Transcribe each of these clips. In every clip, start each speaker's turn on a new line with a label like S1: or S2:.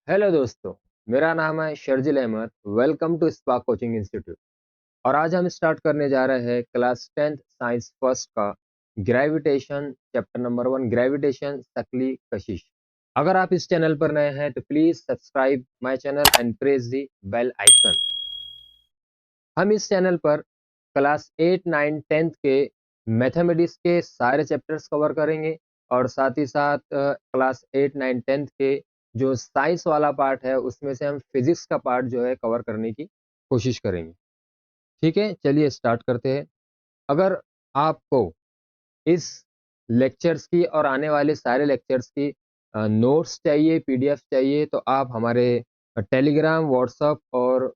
S1: Hello दोस्तों, मेरा नाम है Sharjeel Ahmad. Welcome to Spark coaching institute. और आज हम स्टार्ट करने जा रहे हैं क्लास 10th साइंस फर्स्ट का ग्रेविटेशन चैप्टर नंबर 1 ग्रेविटेशन शकली कशिश। अगर आप इस चैनल पर नए हैं तो please subscribe my channel and press the bell icon. हम इस चैनल पर क्लास 8, 9, 10th के मैथमेटिक्स के सारे चैप्टर्स कवर करेंगे और साथ ही साथ क्लास 8, 9, 10th के जो साइंस वाला पार्ट है उसमें से हम फिजिक्स का पार्ट जो है कवर करने की कोशिश करेंगे। ठीक है, चलिए स्टार्ट करते हैं। अगर आपको इस लेक्चर्स की और आने वाले सारे लेक्चर्स की नोट्स चाहिए, पीडीएफ चाहिए तो आप हमारे टेलीग्राम, व्हाट्सएप और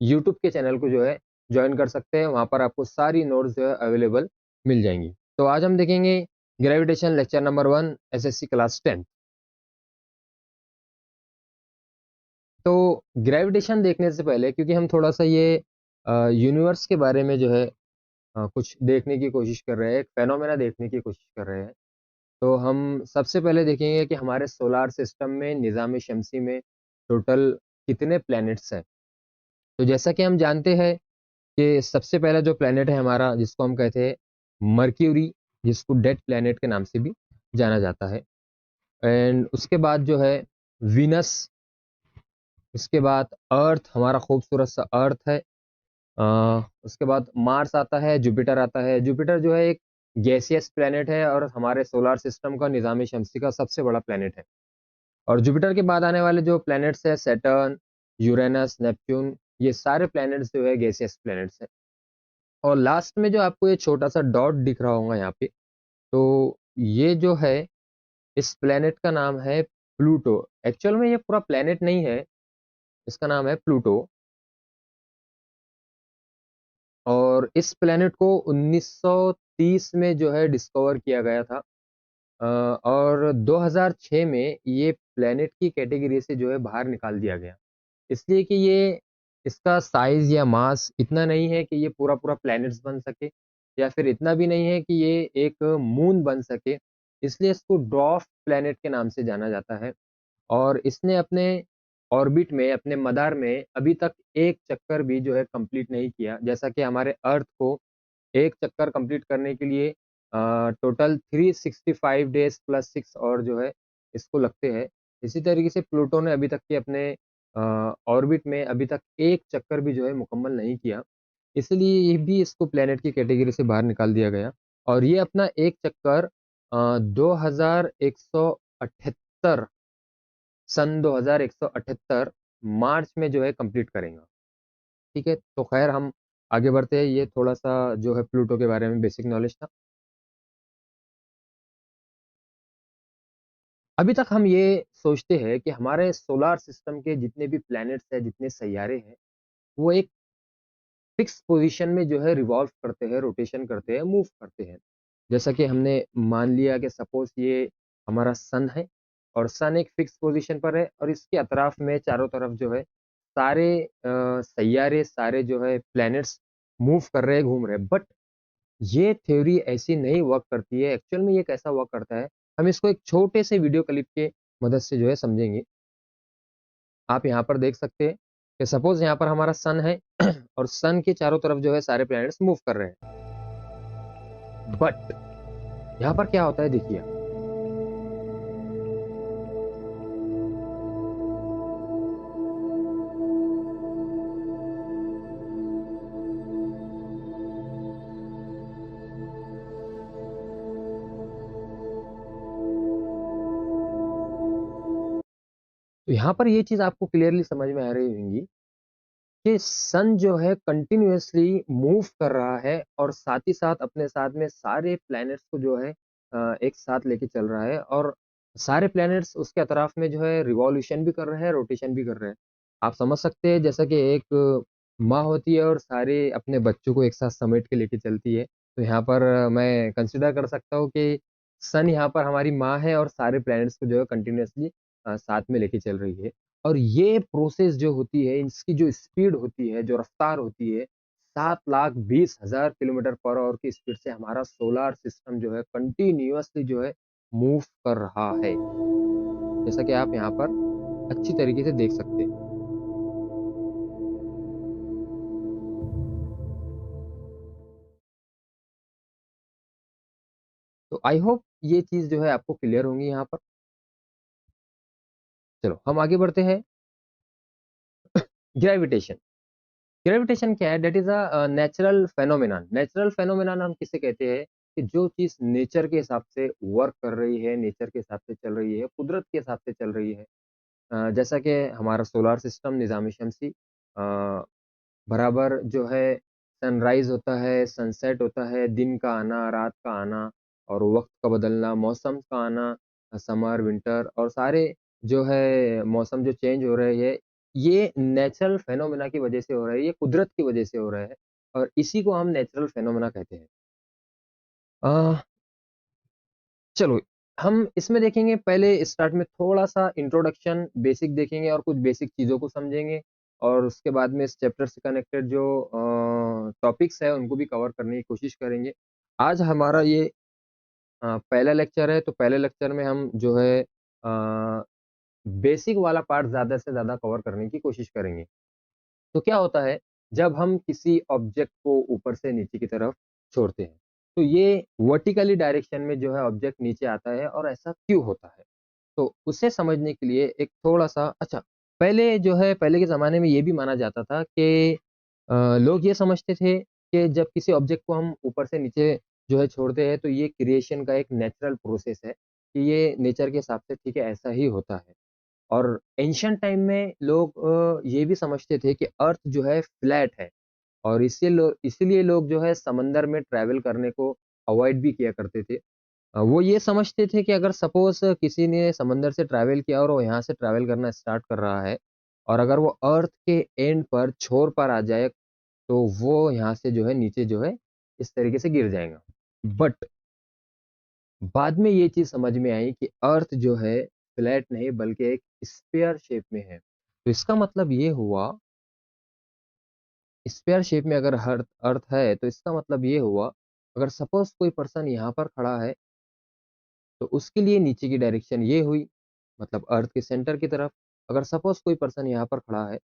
S1: यूट्यूब के चैनल को जो है जॉइन कर सकते हैं। वहाँ पर आपको सारी नोट्स जो है अवेलेबल मिल जाएंगी। तो आज हम देखेंगे gravitation lecture number 1 SSC class 10। तो ग्रेविटेशन देखने से पहले क्योंकि हम थोड़ा सा ये यूनिवर्स के बारे में जो है कुछ देखने की कोशिश कर रहे हैं, एक फेनोमेना देखने की कोशिश कर रहे हैं। तो हम सबसे पहले देखेंगे कि हमारे सोलार सिस्टम में, निज़ाम शमसी में टोटल कितने प्लैनेट्स हैं। तो जैसा कि हम जानते हैं कि सबसे पहला जो प्लेनेट है हमारा, जिसको हम कहते हैं मर्क्यूरी, जिसको डेड प्लेनेट के नाम से भी जाना जाता है। एंड उसके बाद जो है वीनस, उसके बाद अर्थ, हमारा खूबसूरत सा अर्थ है। उसके बाद मार्स आता है, जुपिटर आता है। जुपिटर जो है एक गैसियस प्लेनेट है और हमारे सोलार सिस्टम का, निज़ाम शमसी का सबसे बड़ा प्लेनेट है। और जुपिटर के बाद आने वाले जो प्लैनेट्स है सैटर्न, यूरेनस, नेपच्यून, ये सारे प्लैनेट्स जो है गैसियस प्लैनेट्स हैं। और लास्ट में जो आपको ये छोटा सा डॉट दिख रहा होगा यहाँ पे, तो ये जो है इस प्लेनेट का नाम है प्लूटो। एक्चुअल में ये पूरा प्लेनेट नहीं है, इसका नाम है प्लूटो। और इस प्लेनेट को 1930 में जो है डिस्कवर किया गया था। और 2006 में ये प्लेनेट की कैटेगरी से जो है बाहर निकाल दिया गया, इसलिए कि ये इसका साइज या मास इतना नहीं है कि ये पूरा पूरा प्लैनेट्स बन सके, या फिर इतना भी नहीं है कि ये एक मून बन सके। इसलिए इसको ड्वार्फ प्लैनेट के नाम से जाना जाता है। और इसने अपने ऑर्बिट में, अपने मदार में अभी तक एक चक्कर भी जो है कंप्लीट नहीं किया। जैसा कि हमारे अर्थ को एक चक्कर कंप्लीट करने के लिए टोटल 365 डेज प्लस 6 और जो है इसको लगते हैं। इसी तरीके से प्लूटो ने अभी तक के अपने ऑर्बिट में अभी तक एक चक्कर भी जो है मुकम्मल नहीं किया। इसलिए ये भी इसको प्लेनेट की कैटेगरी से बाहर निकाल दिया गया। और ये अपना एक चक्कर 2178 सन 2178 मार्च में जो है कंप्लीट करेंगे। ठीक है, तो खैर हम आगे बढ़ते हैं। ये थोड़ा सा जो है प्लूटो के बारे में बेसिक नॉलेज था। अभी तक हम ये सोचते हैं कि हमारे सोलार सिस्टम के जितने भी प्लैनेट्स हैं, जितने सैयारे हैं, वो एक फिक्स पोजीशन में जो है रिवॉल्व करते हैं, रोटेशन करते हैं, मूव करते हैं। जैसा कि हमने मान लिया कि सपोज ये हमारा सन है और सन एक फिक्स पोजीशन पर है और इसके अतराफ में चारों तरफ जो है सारे सैयारे, सारे जो है प्लैनेट्स मूव कर रहे हैं, घूम रहे हैं। बट ये थ्योरी ऐसी नहीं वर्क करती है। एक्चुअल में ये कैसा वर्क करता है, हम इसको एक छोटे से वीडियो क्लिप के मदद से जो है समझेंगे। आप यहाँ पर देख सकते हैं कि सपोज यहाँ पर हमारा सन है और सन के चारों तरफ जो है सारे प्लैनेट्स मूव कर रहे हैं। बट यहाँ पर क्या होता है देखिए। तो यहाँ पर ये चीज आपको क्लियरली समझ में आ रही होंगी कि सन जो है कंटिन्यूअसली मूव कर रहा है और साथ ही साथ अपने साथ में सारे प्लैनेट्स को जो है एक साथ लेके चल रहा है। और सारे प्लैनेट्स उसके अतराफ में जो है रिवॉल्यूशन भी कर रहे हैं, रोटेशन भी कर रहे हैं। आप समझ सकते हैं जैसा कि एक माँ होती है और सारे अपने बच्चों को एक साथ समेट के लेके चलती है। तो यहाँ पर मैं कंसिडर कर सकता हूँ कि सन यहाँ पर हमारी माँ है और सारे प्लैनेट्स को जो है कंटिन्यूअसली साथ में लेके चल रही है। और ये प्रोसेस जो होती है, इसकी जो स्पीड होती है, जो रफ्तार होती है, 7,20,000 किलोमीटर पर आवर की स्पीड से हमारा सोलार सिस्टम जो है कंटिन्यूअसली जो है मूव कर रहा है। जैसा कि आप यहाँ पर अच्छी तरीके से देख सकते हैं। तो आई होप ये चीज़ जो है आपको क्लियर होंगी यहाँ पर। चलो हम आगे बढ़ते हैं। ग्रेविटेशन। ग्रेविटेशन क्या है? That is a natural phenomenon. Natural phenomenon हम किसे कहते हैं? कि जो चीज़ नेचर के हिसाब से वर्क कर रही है, नेचर के हिसाब से चल रही है, कुदरत के हिसाब से चल रही है। जैसा कि हमारा सोलर सिस्टम निज़ाम शमसी अ, बराबर जो है सनराइज़ होता है, सनसेट होता है, दिन का आना, रात का आना और वक़्त का बदलना, मौसम का आना, समर, विंटर और सारे जो है मौसम जो चेंज हो रहे हैं, ये नेचुरल फेनोमेना की वज़ह से हो रहा है, ये कुदरत की वज़ह से हो रहा है और इसी को हम नेचुरल फेनोमेना कहते हैं। अ, चलो हम इसमें देखेंगे पहले स्टार्ट में थोड़ा-सा इंट्रोडक्शन बेसिक देखेंगे और कुछ बेसिक चीज़ों को समझेंगे और उसके बाद में इस चैप्टर से कनेक्टेड जो टॉपिक्स हैं उनको भी कवर करने की कोशिश करेंगे। आज हमारा ये पहला लेक्चर है तो पहले लेक्चर में हम जो है बेसिक वाला पार्ट ज़्यादा से ज़्यादा कवर करने की कोशिश करेंगे। तो क्या होता है जब हम किसी ऑब्जेक्ट को ऊपर से नीचे की तरफ छोड़ते हैं तो ये वर्टिकली डायरेक्शन में जो है ऑब्जेक्ट नीचे आता है और ऐसा क्यों होता है तो उसे समझने के लिए एक थोड़ा-सा अच्छा, पहले जो है पहले के ज़माने में ये भी माना जाता था कि लोग ये समझते थे कि जब किसी ऑब्जेक्ट को हम ऊपर से नीचे जो है छोड़ते हैं तो ये क्रिएशन का एक नेचुरल प्रोसेस है, कि ये नेचर के हिसाब से ठीक है ऐसा ही होता है। और एंशिएंट टाइम में लोग ये भी समझते थे कि अर्थ जो है फ्लैट है और इसीलिए लोग जो है समंदर में ट्रैवल करने को अवॉइड भी किया करते थे। वो ये समझते थे कि अगर सपोज़ किसी ने समंदर से ट्रैवल किया और वो यहाँ से ट्रैवल करना स्टार्ट कर रहा है और अगर वो अर्थ के एंड पर छोर पर आ जाए, तो वो यहाँ से जो है नीचे जो है इस तरीके से गिर जाएगा। बट बाद में ये चीज़ समझ में आई कि अर्थ जो है फ्लैट नहीं बल्कि एक स्फीयर शेप में है। तो इसका मतलब ये हुआ स्फीयर शेप में अगर हर अर्थ है तो इसका मतलब ये हुआ अगर सपोज़ कोई पर्सन यहाँ पर खड़ा है तो उसके लिए नीचे की डायरेक्शन ये हुई, मतलब अर्थ के सेंटर की तरफ। अगर सपोज़ कोई पर्सन यहाँ पर खड़ा है,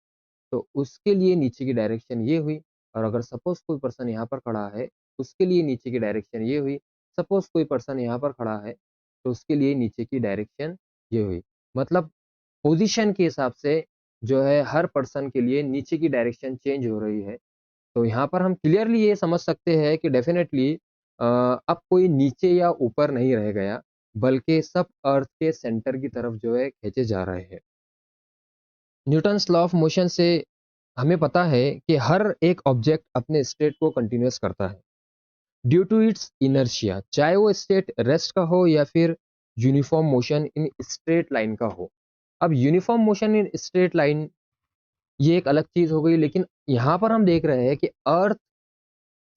S1: तो उसके लिए नीचे की डायरेक्शन ये हुई और अगर सपोज़ कोई पर्सन यहाँ पर खड़ा है, उसके लिए नीचे की डायरेक्शन ये हुई। सपोज़ कोई पर्सन यहाँ पर खड़ा है, तो उसके लिए नीचे की डायरेक्शन ये हुई। मतलब पोज़ीशन के हिसाब से जो है हर पर्सन के लिए नीचे की डायरेक्शन चेंज हो रही है। तो यहाँ पर हम क्लियरली ये समझ सकते हैं कि डेफ़िनेटली अब कोई नीचे या ऊपर नहीं रह गया, बल्कि सब अर्थ के सेंटर की तरफ जो है खींचे जा रहे हैं। न्यूटन्स लॉ ऑफ मोशन से हमें पता है कि हर एक ऑब्जेक्ट अपने स्टेट को कंटीन्यूअस करता है ड्यू टू इट्स इनर्शिया, चाहे वो स्टेट रेस्ट का हो या फिर uniform motion in straight line का हो। अब uniform motion in straight line ये एक अलग चीज़ हो गई, लेकिन यहाँ पर हम देख रहे हैं कि अर्थ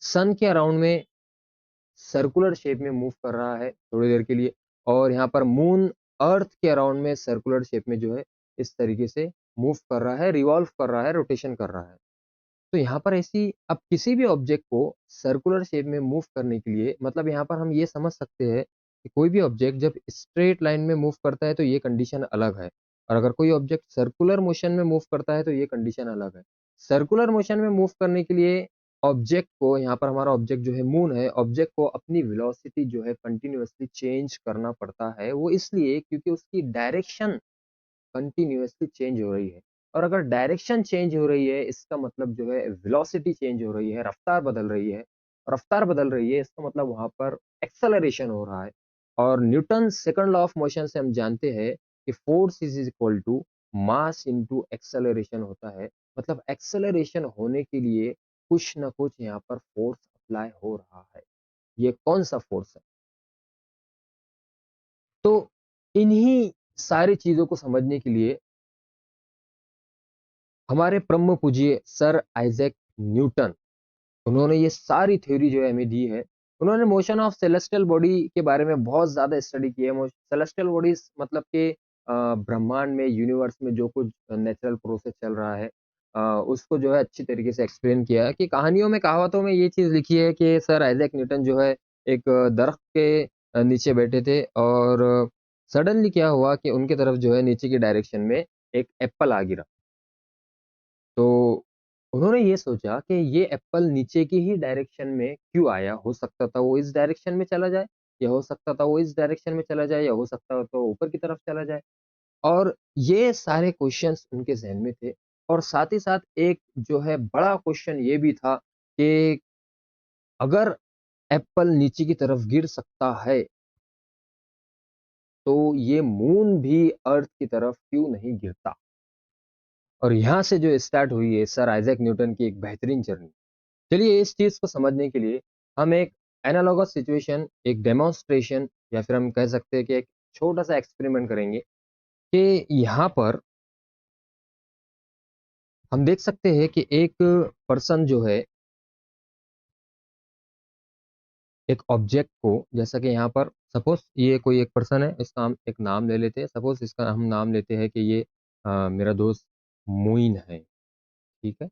S1: सन के अराउंड में सर्कुलर शेप में मूव कर रहा है थोड़ी देर के लिए और यहाँ पर मून अर्थ के अराउंड में सर्कुलर शेप में जो है इस तरीके से मूव कर रहा है, रिवॉल्व कर रहा है, रोटेशन कर रहा है। तो यहाँ पर ऐसी अब किसी भी ऑब्जेक्ट को सर्कुलर शेप में मूव करने के लिए मतलब यहाँ पर हम ये समझ सकते हैं कि कोई भी ऑब्जेक्ट जब स्ट्रेट लाइन में मूव करता है तो ये कंडीशन अलग है और अगर कोई ऑब्जेक्ट सर्कुलर मोशन में मूव करता है तो ये कंडीशन अलग है। सर्कुलर मोशन में मूव करने के लिए ऑब्जेक्ट को यहाँ पर हमारा ऑब्जेक्ट जो है मून है, ऑब्जेक्ट को अपनी वेलोसिटी जो है कंटिन्यूअसली चेंज करना पड़ता है। वो इसलिए क्योंकि उसकी डायरेक्शन कंटिन्यूअसली चेंज हो रही है और अगर डायरेक्शन चेंज हो रही है इसका मतलब जो है वेलोसिटी चेंज हो रही है, रफ्तार बदल रही है। रफ्तार बदल रही है इसका मतलब वहाँ पर एक्सेलरेशन हो रहा है और Newton second law of motion से हम जानते हैं कि force is equal to mass into acceleration होता है। मतलब एक्सेलरेशन होने के लिए कुछ ना कुछ यहाँ पर फोर्स अप्लाई हो रहा है। ये कौन सा फोर्स है? तो इन्हीं सारी चीजों को समझने के लिए हमारे परम पूज्य सर आइजैक न्यूटन, उन्होंने ये सारी थ्योरी जो है हमें दी है। उन्होंने मोशन ऑफ सेलेस्टियल बॉडी के बारे में बहुत ज़्यादा स्टडी की है। सेलेस्टियल बॉडीज़ मतलब कि ब्रह्मांड में, यूनिवर्स में जो कुछ नेचुरल प्रोसेस चल रहा है उसको जो है अच्छी तरीके से एक्सप्लेन किया है कि कहानियों में, कहावतों में ये चीज़ लिखी है कि सर आइजैक न्यूटन जो है एक दरख्त के नीचे बैठे थे और सडनली क्या हुआ कि उनकी तरफ जो है नीचे की डायरेक्शन में एक एप्पल आ गिरा। तो उन्होंने ये सोचा कि ये एप्पल नीचे की ही डायरेक्शन में क्यों आया? हो सकता था वो इस डायरेक्शन में चला जाए, या हो सकता था वो इस डायरेक्शन में चला जाए, या हो सकता तो ऊपर की तरफ चला जाए। और ये सारे क्वेश्चंस उनके ज़हन में थे, और साथ ही साथ एक जो है बड़ा क्वेश्चन ये भी था कि अगर एप्पल नीचे की तरफ गिर सकता है, तो ये मून भी अर्थ की तरफ क्यों नहीं गिरता? और यहाँ से जो स्टार्ट हुई है सर आइज़ैक न्यूटन की एक बेहतरीन जर्नी। चलिए इस चीज़ को समझने के लिए हम एक एनालॉगस सिचुएशन, एक डेमोंस्ट्रेशन, या फिर हम कह सकते हैं कि एक छोटा-सा एक्सपेरिमेंट करेंगे कि यहाँ पर हम देख सकते हैं कि एक पर्सन जो है, एक ऑब्जेक्ट को, जैसा कि यहाँ पर सपोज़ ये कोई एक पर्सन है, इसका हम एक नाम ले लेते हैं। सपोज़ इसका हम नाम लेते हैं कि ये मेरा दोस्त मोइन है, ठीक है?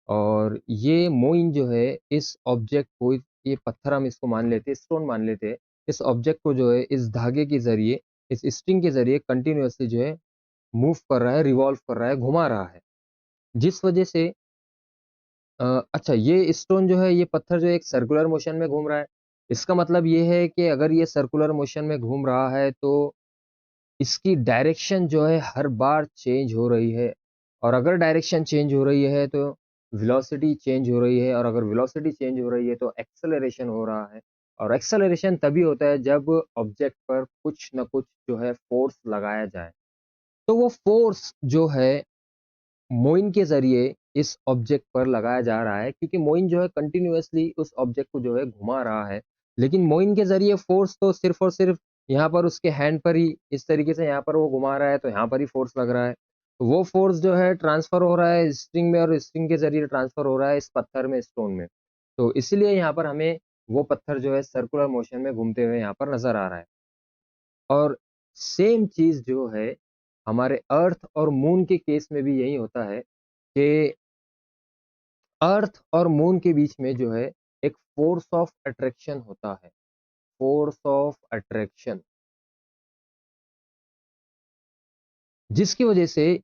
S1: और ये मोइन जो है इस ऑब्जेक्ट को, ये पत्थर हम इसको मान लेते हैं, स्टोन मान लेते हैं। इस ऑब्जेक्ट को जो है इस धागे के ज़रिए, इस स्ट्रिंग के ज़रिए कंटीन्यूअसली जो है मूव कर रहा है, रिवॉल्व कर रहा है, घुमा रहा है। जिस वजह से अच्छा, ये स्टोन जो है, ये पत्थर जो है एक सर्कुलर मोशन में घूम रहा है। इसका मतलब ये है कि अगर ये सर्कुलर मोशन में घूम रहा है तो इसकी डायरेक्शन जो है हर बार चेंज हो रही है, और अगर डायरेक्शन चेंज हो रही है तो वेलोसिटी चेंज हो रही है, और अगर वेलोसिटी चेंज हो रही है तो एक्सेलरेशन हो रहा है। और एक्सेलरेशन तभी होता है जब ऑब्जेक्ट पर कुछ न कुछ जो है फ़ोर्स लगाया जाए। तो वो फ़ोर्स जो है मोइन के ज़रिए इस ऑब्जेक्ट पर लगाया जा रहा है, क्योंकि मोइन जो है कंटीन्यूअसली उस ऑब्जेक्ट को जो है घुमा रहा है। लेकिन मोइन के ज़रिए फ़ोर्स तो सिर्फ़ और सिर्फ़ यहाँ पर उसके हैंड पर ही, इस तरीके से यहाँ पर वो घुमा रहा है तो यहाँ पर ही फ़ोर्स लग रहा है। तो वो फ़ोर्स जो है ट्रांसफ़र हो रहा है स्ट्रिंग में, और स्ट्रिंग के ज़रिए ट्रांसफ़र हो रहा है इस पत्थर में, स्टोन में। तो इसीलिए यहाँ पर हमें वो पत्थर जो है सर्कुलर मोशन में घूमते हुए यहाँ पर नज़र आ रहा है। और सेम चीज़ जो है हमारे अर्थ और मून के केस में भी यही होता है कि अर्थ और मून के बीच में जो है एक फ़ोर्स ऑफ अट्रैक्शन होता है, फ़ोर्स ऑफ अट्रैक्शन, जिसकी वजह से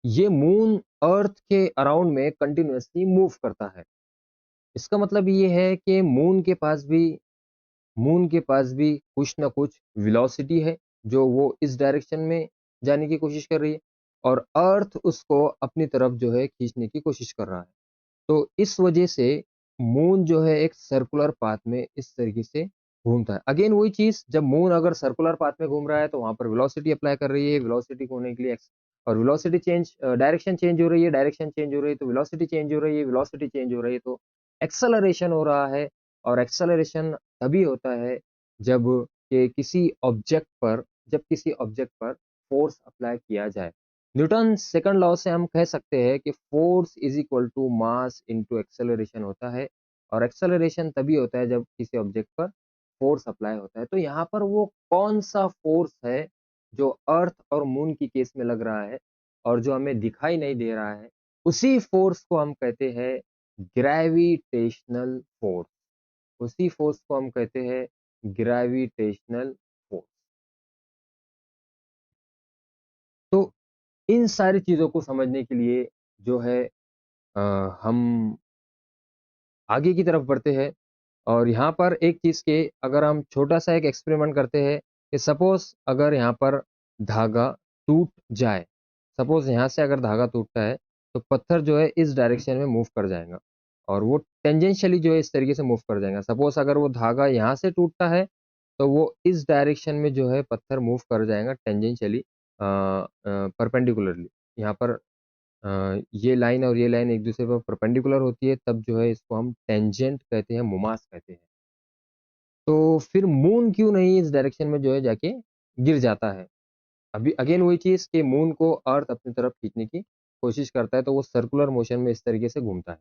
S1: ये मून अर्थ के अराउंड में कंटीन्यूअसली मूव करता है। इसका मतलब ये है कि मून के पास भी कुछ न कुछ वेलोसिटी है, जो वो इस डायरेक्शन में जाने की कोशिश कर रही है, और अर्थ उसको अपनी तरफ जो है खींचने की कोशिश कर रहा है। तो इस वजह से मून जो है एक सर्कुलर पाथ में इस तरीके से घूमता है। अगेन वही चीज़, जब मून अगर सर्कुलर पाथ में घूम रहा है तो वहाँ पर वेलोसिटी अप्लाई कर रही है, वेलोसिटी को होने के लिए और वेलोसिटी चेंज, डायरेक्शन चेंज हो रही है, डायरेक्शन चेंज हो रही है तो वेलोसिटी चेंज हो रही है, वेलोसिटी चेंज हो रही है तो एक्सेलरेशन हो रहा है। और एक्सेलरेशन तभी होता है जब किसी ऑब्जेक्ट पर फ़ोर्स अप्लाई किया जाए। न्यूटन सेकंड लॉ से हम कह सकते हैं कि force is equal to mass into acceleration होता है, और एक्सेलरेशन तभी होता है जब किसी ऑब्जेक्ट पर फोर्स अप्लाई होता है। तो यहाँ पर वो कौन सा फोर्स है जो अर्थ और मून की केस में लग रहा है और जो हमें दिखाई नहीं दे रहा है, उसी फोर्स को हम कहते हैं ग्रेविटेशनल फोर्स। उसी फोर्स को हम कहते हैं ग्रेविटेशनल फोर्स। तो इन सारी चीज़ों को समझने के लिए जो है अ, हम आगे की तरफ बढ़ते हैं, और यहाँ पर एक चीज़ के अगर हम छोटा-सा एक एक्सपेरिमेंट करते हैं कि सपोज़ अगर यहाँ पर धागा टूट जाए, सपोज़ यहाँ से अगर धागा टूटता है, तो पत्थर जो है इस डायरेक्शन में मूव कर जाएगा, और वो टेंजेंशियली जो है इस तरीके से मूव कर जाएगा। सपोज़ अगर वो धागा यहाँ से टूटता है, तो वो इस डायरेक्शन में जो है पत्थर मूव कर जाएगा टेंजेंशियली, परपेंडिकुलरली। यहाँ पर ये लाइन और ये लाइन एक-दूसरे पर परपेंडिकुलर होती है, तब जो है इसको हम टेंजेंट कहते हैं, मोमास कहते हैं। तो फिर मून क्यों नहीं इस डायरेक्शन में जो है जाके गिर जाता है? अभी अगेन वही चीज़ कि मून को अर्थ अपनी तरफ खींचने की कोशिश करता है, तो वो सर्कुलर मोशन में इस तरीके से घूमता है।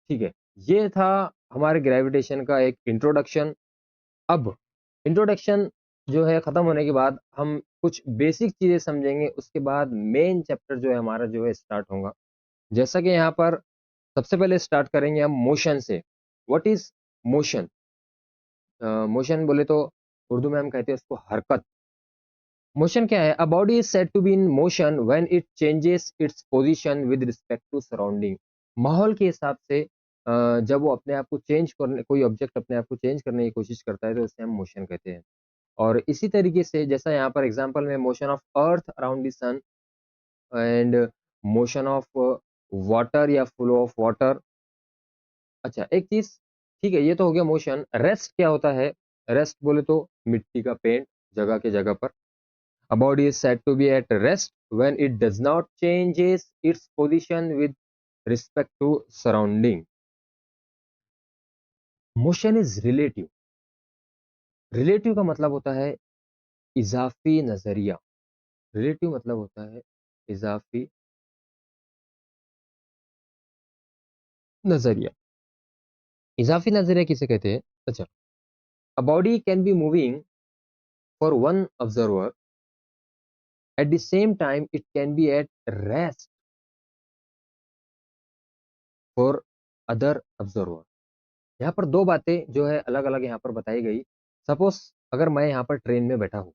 S1: ठीक है? ये था हमारे ग्रेविटेशन का एक इंट्रोडक्शन। अब इंट्रोडक्शन जो है खत्म होने के बाद हम कुछ बेसिक चीज़ें समझेंगे, उसके बाद मेन चैप्टर जो है हमारा जो है स्टार्ट होगा। जैसा कि यहाँ पर सबसे पहले स्टार्ट करेंगे हम मोशन से। What is motion? मोशन बोले तो उर्दू में हम कहते हैं उसको हरकत। मोशन क्या है? A body is said to be in motion when it changes its position with respect to surrounding. माहौल के हिसाब से जब वो अपने आप को चेंज करने, कोई ऑब्जेक्ट अपने आप को चेंज करने की कोशिश करता है तो उसे हम मोशन कहते हैं। और इसी तरीके से जैसा यहाँ पर एग्जांपल में motion of earth around the sun and motion of water या फ्लो ऑफ वाटर। अच्छा, एक चीज, ठीक है, ये तो हो गया मोशन। रेस्ट क्या होता है? रेस्ट बोले तो मिट्टी का पेंट जगह के जगह पर। A body is said to be at rest when it does not changes its position with respect to surrounding. Motion is relative. Relative का मतलब होता है इजाफी नजरिया। Relative मतलब होता है इजाफी नजरिया। इजाफी नजरिया किसे कहते हैं? अच्छा, a body can be moving for one observer at the same time it can be at rest for other observer। यहाँ पर दो बातें जो है अलग अलग यहाँ पर बताई गई। सपोज अगर मैं यहाँ पर ट्रेन में बैठा हूँ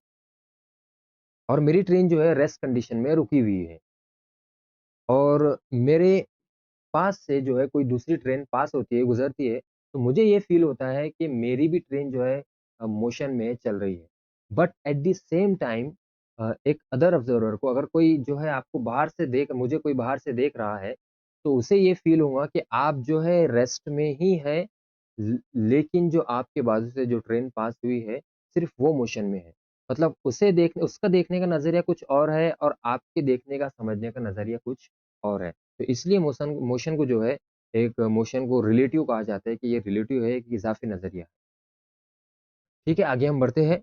S1: और मेरी ट्रेन जो है रेस्ट कंडीशन में रुकी हुई है और मेरे पास से जो है कोई दूसरी ट्रेन पास होती है, गुजरती है, तो मुझे ये फील होता है कि मेरी भी ट्रेन जो है मोशन में चल रही है। But at the same time एक अदर ऑब्जर्वर को, अगर कोई जो है आपको बाहर से देख, मुझे कोई बाहर से देख रहा है, तो उसे ये फील होगा कि आप जो है रेस्ट में ही है, लेकिन जो आपके बाजू से जो ट्रेन पास हुई है सिर्फ वो मोशन में है। मतलब उसे देख, उसका देखने का नजरिया कुछ और है और आपके देखने का, समझने का नजरिया कुछ और है। तो इसलिए मोशन मोशन को जो है, एक मोशन को रिलेटिव कहा जाता है कि ये रिलेटिव है, एक इज़ाफ़ी नज़रिया है। ठीक है, आगे हम बढ़ते हैं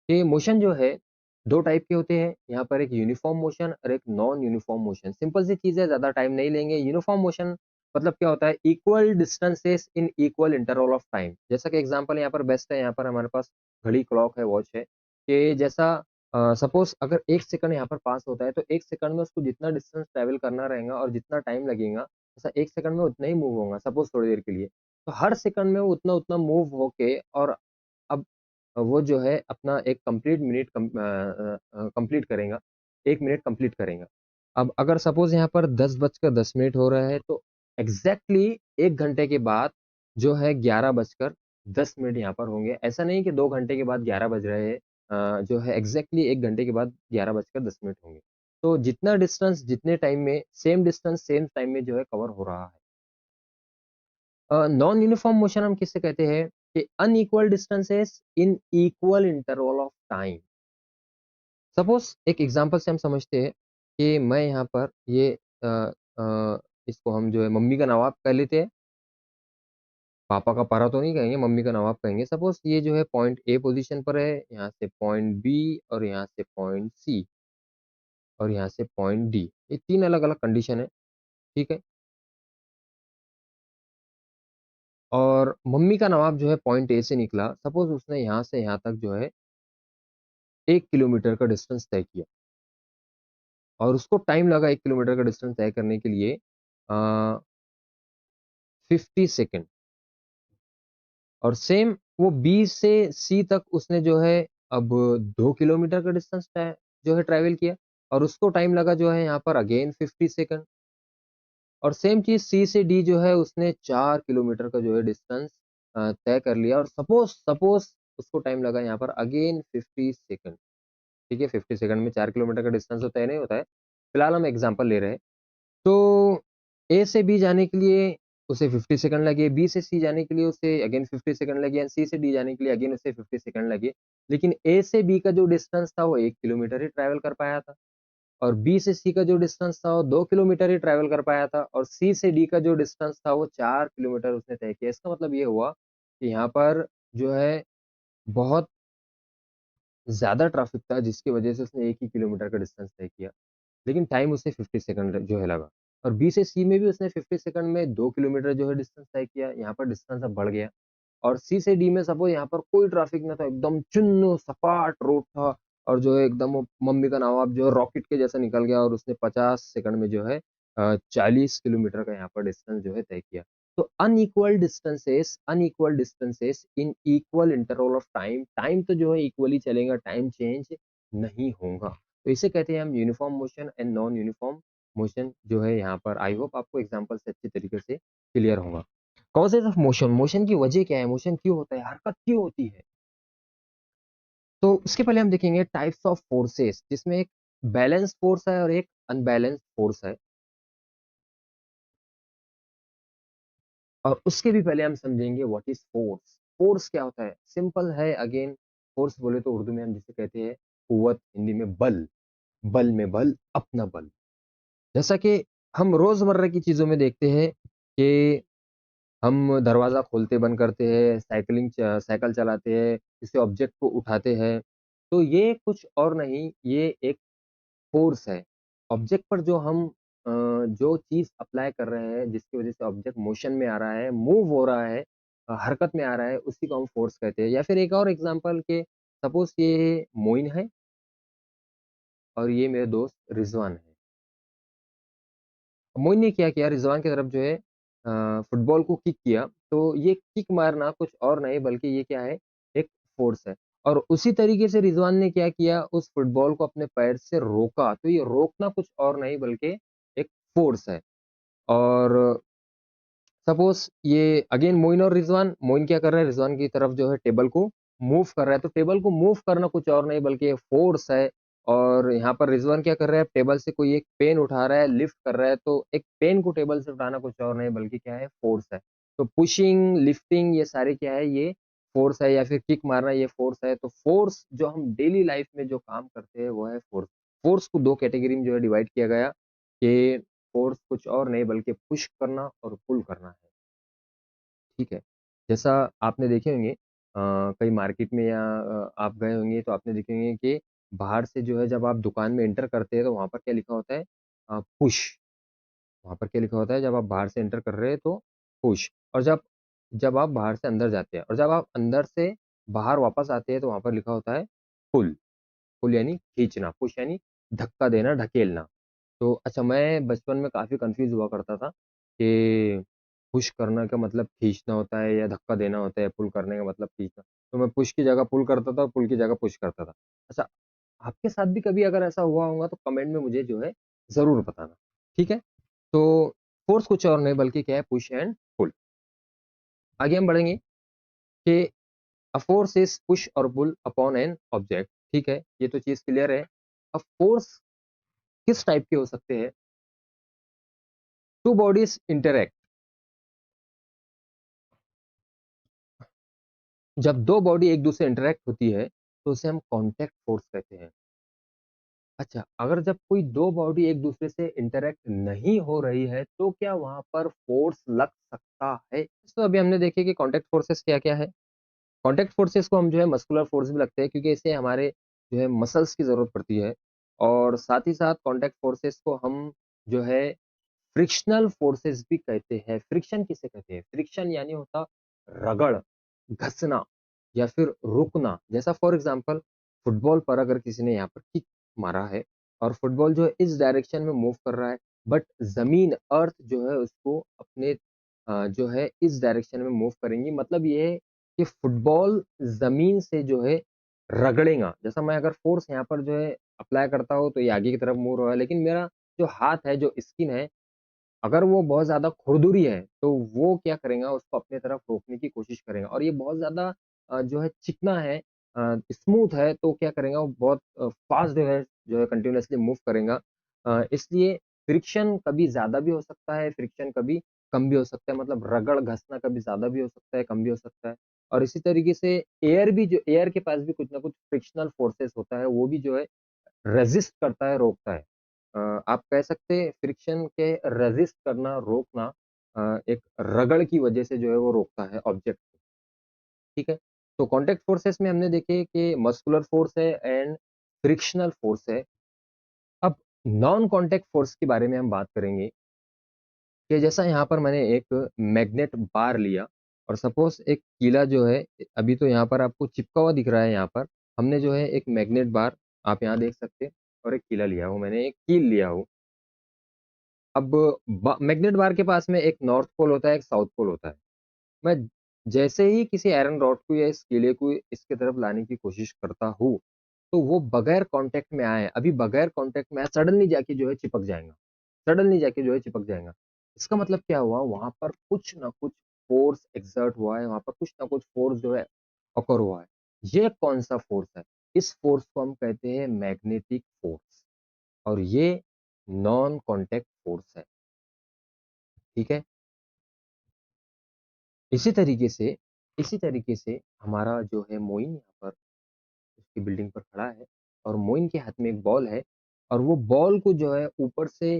S1: कि मोशन जो है 2 टाइप के होते हैं। यहाँ पर एक यूनिफ़ॉर्म मोशन और एक नॉन यूनिफ़ॉर्म मोशन। सिंपल सी चीज़ है, ज़्यादा टाइम नहीं लेंगे। यूनिफ़ॉर्म मोशन मतलब क्या होता है? Equal distances in equal interval of time. जैसा कि एग्ज़ाम्पल यहाँ पर बेस्ट है, यहाँ पर हमारे पास घड़ी, क्लॉक है, वॉच है, कि जैसा सपोज़ अगर 1 सेकंड यहाँ पर पास होता है, तो 1 सेकंड में उसको जितना डिस्टेंस ट्रैवल करना रहेगा और जितना टाइम लगेगा, ऐसा 1 सेकंड में उतना ही मूव होगा, सपोज़ थोड़ी देर के लिए। तो हर सेकंड में वो उतना-उतना मूव होके और अब वो जो है अपना एक कंप्लीट मिनट कंप्लीट करेगा, 1 मिनट कंप्लीट करेगा। अब अगर सपोज़ यहाँ पर 10 बजकर 10 मिनट हो रहा है, तो एग्ज़ैक्टली 1 घंटे के बाद जो है 11 बजकर 10 मिनट यहाँ पर होंगे। ऐसा नहीं कि 2 घंटे के बाद 11 बज रहे हैं, जो है एग्ज़ैक्टली 1 घंटे के बाद 11 बजकर 10 मिनट होंगे। तो जितना डिस्टेंस जितने टाइम में, सेम डिस्टेंस सेम टाइम में जो है कवर हो रहा है। नॉन यूनिफॉर्म मोशन हम किससे कहते हैं? कि unequal distances in equal interval of time. Suppose एक एग्जांपल से हम समझते हैं कि मैं यहाँ पर ये इसको हम जो है मम्मी का नवाब कह लेते हैं। पापा का पारा तो नहीं कहेंगे, मम्मी का नवाब कहेंगे। सपोज ये जो है पॉइंट ए पोजीशन पर है, यहाँ से पॉइंट बी और यहाँ से पॉइंट सी और यहाँ से पॉइंट डी। ये 3 अलग-अलग कंडीशन है, ठीक है? और मम्मी का नवाब जो है पॉइंट ए से निकला, सपोज उसने यहाँ से यहाँ तक जो है 1 किलोमीटर का डिस्टेंस तय किया और उसको टाइम लगा 1 किलोमीटर का डिस्टेंस तय करने के लिए 50 सेकंड। और सेम वो बी से सी तक उसने जो है अब 2 किलोमीटर का डिस्टेंस तय जो है ट्रैवल किया और उसको टाइम लगा जो है यहाँ पर अगेन 50 सेकंड। और सेम चीज़ सी से डी जो है उसने 4 किलोमीटर का जो है डिस्टेंस तय कर लिया और सपोज़ सपोज़ उसको टाइम लगा यहाँ पर अगेन 50 सेकंड। ठीक है, 50 सेकंड में 4 किलोमीटर का डिस्टेंस तो तय नहीं होता है। फिलहाल हम एग्ज़ाम्पल ले रहे हैं। तो ए से बी जाने के लिए उसे 50 सेकंड लगे, बी से सी जाने के लिए उसे अगेन 50 सेकंड लगे एंड सी से डी जाने के लिए अगेन उसे 50 सेकंड लगे। लेकिन ए से बी का जो डिस्टेंस था वो 1 किलोमीटर ही ट्रैवल कर पाया था और बी से सी का जो डिस्टेंस था वो 2 किलोमीटर ही ट्रैवल कर पाया था और सी से डी का जो डिस्टेंस था वो 4 किलोमीटर उसने तय किया। इसका मतलब ये हुआ कि यहाँ पर जो है बहुत ज़्यादा ट्रैफिक था जिसकी वजह से उसने 1 ही किलोमीटर का डिस्टेंस तय किया। लेकिन टाइम उसे 50 सेकंड जो है लगा और बी से सी में भी उसने 50 सेकंड में 2 किलोमीटर जो है डिस्टेंस तय किया। यहाँ पर डिस्टेंस अब बढ़ गया और सी से डी में सपोज़ यहाँ पर कोई ट्रैफिक ना था, एकदम चुन्न सपाट रोड था और जो है एकदम वो मम्मी का नवाब जो है रॉकेट के जैसा निकल गया और उसने 50 सेकंड में जो है 40 किलोमीटर का यहाँ पर डिस्टेंस जो है तय किया। तो unequal distances in equal interval of time, time तो जो है इक्वली चलेगा, टाइम चेंज नहीं होगा। तो इसे कहते हैं हम uniform motion and non uniform motion जो है यहाँ पर। आई होप आपको एग्जांपल से अच्छे तरीके से क्लियर होगा। कॉजेज ऑफ मोशन, मोशन की वजह क्या है, मोशन क्यों होता है, हरकत क्यों होती है। तो उसके पहले हम देखेंगे टाइप्स ऑफ फोर्सेस, जिसमें एक बैलेंस फोर्स है और एक अनबैलेंस फोर्स है। और उसके भी पहले हम समझेंगे व्हाट इज फोर्स। फोर्स क्या होता है, सिंपल है अगेन। फोर्स बोले तो उर्दू में हम जिसे कहते हैं कुव्वत, हिंदी में बल, बल में बल, अपना बल। जैसा कि हम रोजमर्रा की चीजों में देखते हैं कि हम दरवाजा खोलते बंद करते हैं, साइकिल चलाते हैं, किसी ऑब्जेक्ट को उठाते हैं, तो ये कुछ और नहीं, ये एक फोर्स है। ऑब्जेक्ट पर जो हम जो चीज़ अप्लाई कर रहे हैं, जिसकी वज़ह से ऑब्जेक्ट मोशन में आ रहा है, मूव हो रहा है, हरकत में आ रहा है, उसी को हम फोर्स कहते हैं। या फिर एक और एग्ज़ाम्पल के सपोज़ ये मोइन है और ये मेरे दोस्त रिज़वान है। मोइन ने क्या किया, रिज़वान की तरफ जो है फुटबॉल को किक किया, तो ये किक मारना कुछ और नहीं बल्कि ये क्या है, एक फ़ोर्स है। और उसी तरीके से रिज़वान ने क्या किया, उस फुटबॉल को अपने पैर से रोका, तो ये रोकना कुछ और नहीं बल्कि एक फ़ोर्स है। और सपोज़ ये अगेन मोइन और रिज़वान, मोइन क्या कर रहा है, रिज़वान की तरफ जो है टेबल को मूव कर रहा है, तो टेबल को मूव करना कुछ और नहीं बल्कि ये फ़ोर्स है। और यहाँ पर रिज़वान क्या कर रहा है, टेबल से कोई एक पेन उठा रहा है, लिफ्ट कर रहा है, तो एक पेन को टेबल से उठाना कुछ और नहीं बल्कि क्या है, फ़ोर्स है। तो पुशिंग, लिफ्टिंग ये सारे क्या है, ये फ़ोर्स है, या फिर किक मारना ये फ़ोर्स है। तो फ़ोर्स जो हम डेली लाइफ़ में जो काम करते हैं वो है फ़ोर्स। फ़ोर्स को 2 कैटेगरी में जो है डिवाइड किया गया कि फ़ोर्स कुछ और नहीं बल्कि पुश करना और पुल करना है। ठीक है। जैसा आपने देखे होंगे कहीं मार्केट में या आप गए होंगे तो आपने देखे होंगे कि बाहर से जो है जब आप दुकान में एंटर करते हैं तो वहाँ पर क्या लिखा होता है, पुश। वहाँ पर क्या लिखा होता है, जब आप बाहर से एंटर कर रहे हैं तो पुश। और जब जब आप बाहर से अंदर जाते हैं और जब आप अंदर से बाहर वापस आते हैं तो वहाँ पर लिखा होता है पुल। पुल यानी खींचना, पुश यानी धक्का देना, ढकेलना। तो अच्छा, मैं बचपन में काफ़ी कन्फ्यूज़ हुआ करता था कि पुश करना का मतलब खींचना होता है या धक्का देना होता है, पुल करने का मतलब खींचना। तो मैं पुश की जगह पुल करता था और पुल की जगह पुश करता था। अच्छा, आपके साथ भी कभी अगर ऐसा हुआ होगा तो कमेंट में मुझे जो है ज़रूर बताना, ठीक है? तो फ़ोर्स कुछ और नहीं बल्कि क्या है, पुश एंड पुल। आगे हम बढ़ेंगे कि अ फ़ोर्स इज़ पुश और पुल अपॉन एन ऑब्जेक्ट, ठीक है? ये तो चीज़ क्लियर है। अब फ़ोर्स किस टाइप के हो सकते हैं? टू बॉडीज़ इंटरैक्ट, जब 2 बॉडी एक दूसरे इंटरैक्ट होती है, तो उसे हम कॉन्टैक्ट फ़ोर्स कहते हैं। अच्छा, अगर जब कोई 2 बॉडी एक दूसरे से इंटरैक्ट नहीं हो रही है, तो क्या वहाँ पर फ़ोर्स लग सकता है? तो अभी हमने देखे कि कॉन्टैक्ट फ़ोर्सेस क्या-क्या है। कॉन्टैक्ट फ़ोर्सेस को हम जो है मस्कुलर फ़ोर्स भी लगते हैं क्योंकि इससे हमारे जो है मसल्स की ज़रूरत पड़ती है। और साथ ही साथ कॉन्टैक्ट फ़ोर्सेस को हम जो है फ्रिक्शनल फ़ोर्सेस भी कहते हैं। फ्रिक्शन किसे कहते हैं? फ्रिक्शन यानी होता रगड़, घसना या फिर रुकना। जैसा फॉर एग्ज़ाम्पल फुटबॉल पर अगर किसी ने यहाँ पर किक मारा है और फुटबॉल जो है इस डायरेक्शन में मूव कर रहा है, बट ज़मीन, अर्थ जो है उसको अपने जो है इस डायरेक्शन में मूव करेंगी। मतलब ये है कि फुटबॉल ज़मीन से जो है रगड़ेगा। जैसा मैं अगर फ़ोर्स यहाँ पर जो है अप्लाई करता हूँ तो ये आगे की तरफ मूव हो रहा है, लेकिन मेरा जो हाथ है, जो स्किन है, अगर वो बहुत ज़्यादा खुरदुरी है, तो वो क्या करेगा, उसको अपनी तरफ रोकने की कोशिश करेगा। और ये बहुत ज़्यादा जो है चिकना है, स्मूथ है, तो क्या करेगा, वो बहुत फ़ास्ट जो है कंटीन्यूअसली मूव करेगा। इसलिए फ्रिक्शन कभी ज़्यादा भी हो सकता है, फ्रिक्शन कभी कम भी हो सकता है। मतलब रगड़ घसना कभी ज़्यादा भी हो सकता है, कम भी हो सकता है। और इसी तरीके से एयर के पास भी कुछ ना कुछ फ्रिक्शनल फोर्सेस होता है, वो भी जो है रेज़िस्ट करता है, रोकता है। आप कह सकते हैं फ्रिक्शन के रेज़िस्ट करना, रोकना एक रगड़ की वजह से जो है वो रोकता है ऑब्जेक्ट को, ठीक है? तो कॉन्टैक्ट फोर्सेस में हमने देखे कि मस्कुलर फोर्स है एंड फ्रिक्शनल फोर्स है। अब नॉन कॉन्टैक्ट फोर्स के बारे में हम बात करेंगे कि जैसा यहाँ पर मैंने एक मैग्नेट बार लिया और सपोज़ एक कीला जो है, अभी तो यहाँ पर आपको चिपका हुआ दिख रहा है यहाँ पर। हमने जो है एक मैग्नेट बार, आप यहाँ देख सकते हैं, और एक कीला लिया हूँ मैंने, एक कील लिया हूँ। अब मैग्नेट बार के पास में एक नॉर्थ पोल होता है, एक साउथ पोल होता है। मैं जैसे ही किसी आयरन रॉड को या इस कीले को इसकी तरफ लाने की कोशिश करता हूँ, तो वो बगैर कांटेक्ट में आए, अभी बगैर कांटेक्ट में आए, सडनली जाके जो है चिपक जाएगा, सडनली जाके जो है चिपक जाएगा। इसका मतलब क्या हुआ, वहां पर कुछ ना कुछ फोर्स एक्सर्ट हुआ है, वहां पर कुछ ना कुछ फोर्स जो है अकर हुआ है। ये कौन सा फोर्स है? इस फोर्स को हम कहते हैं मैग्नेटिक फोर्स, और ये नॉन कांटेक्ट फोर्स है। ठीक है। इसी तरीके से इसी तरीके से हमारा जो है मोइन यहाँ पर उसकी बिल्डिंग पर खड़ा है, और मोइन के हाथ में एक बॉल है, और वो बॉल को जो है ऊपर से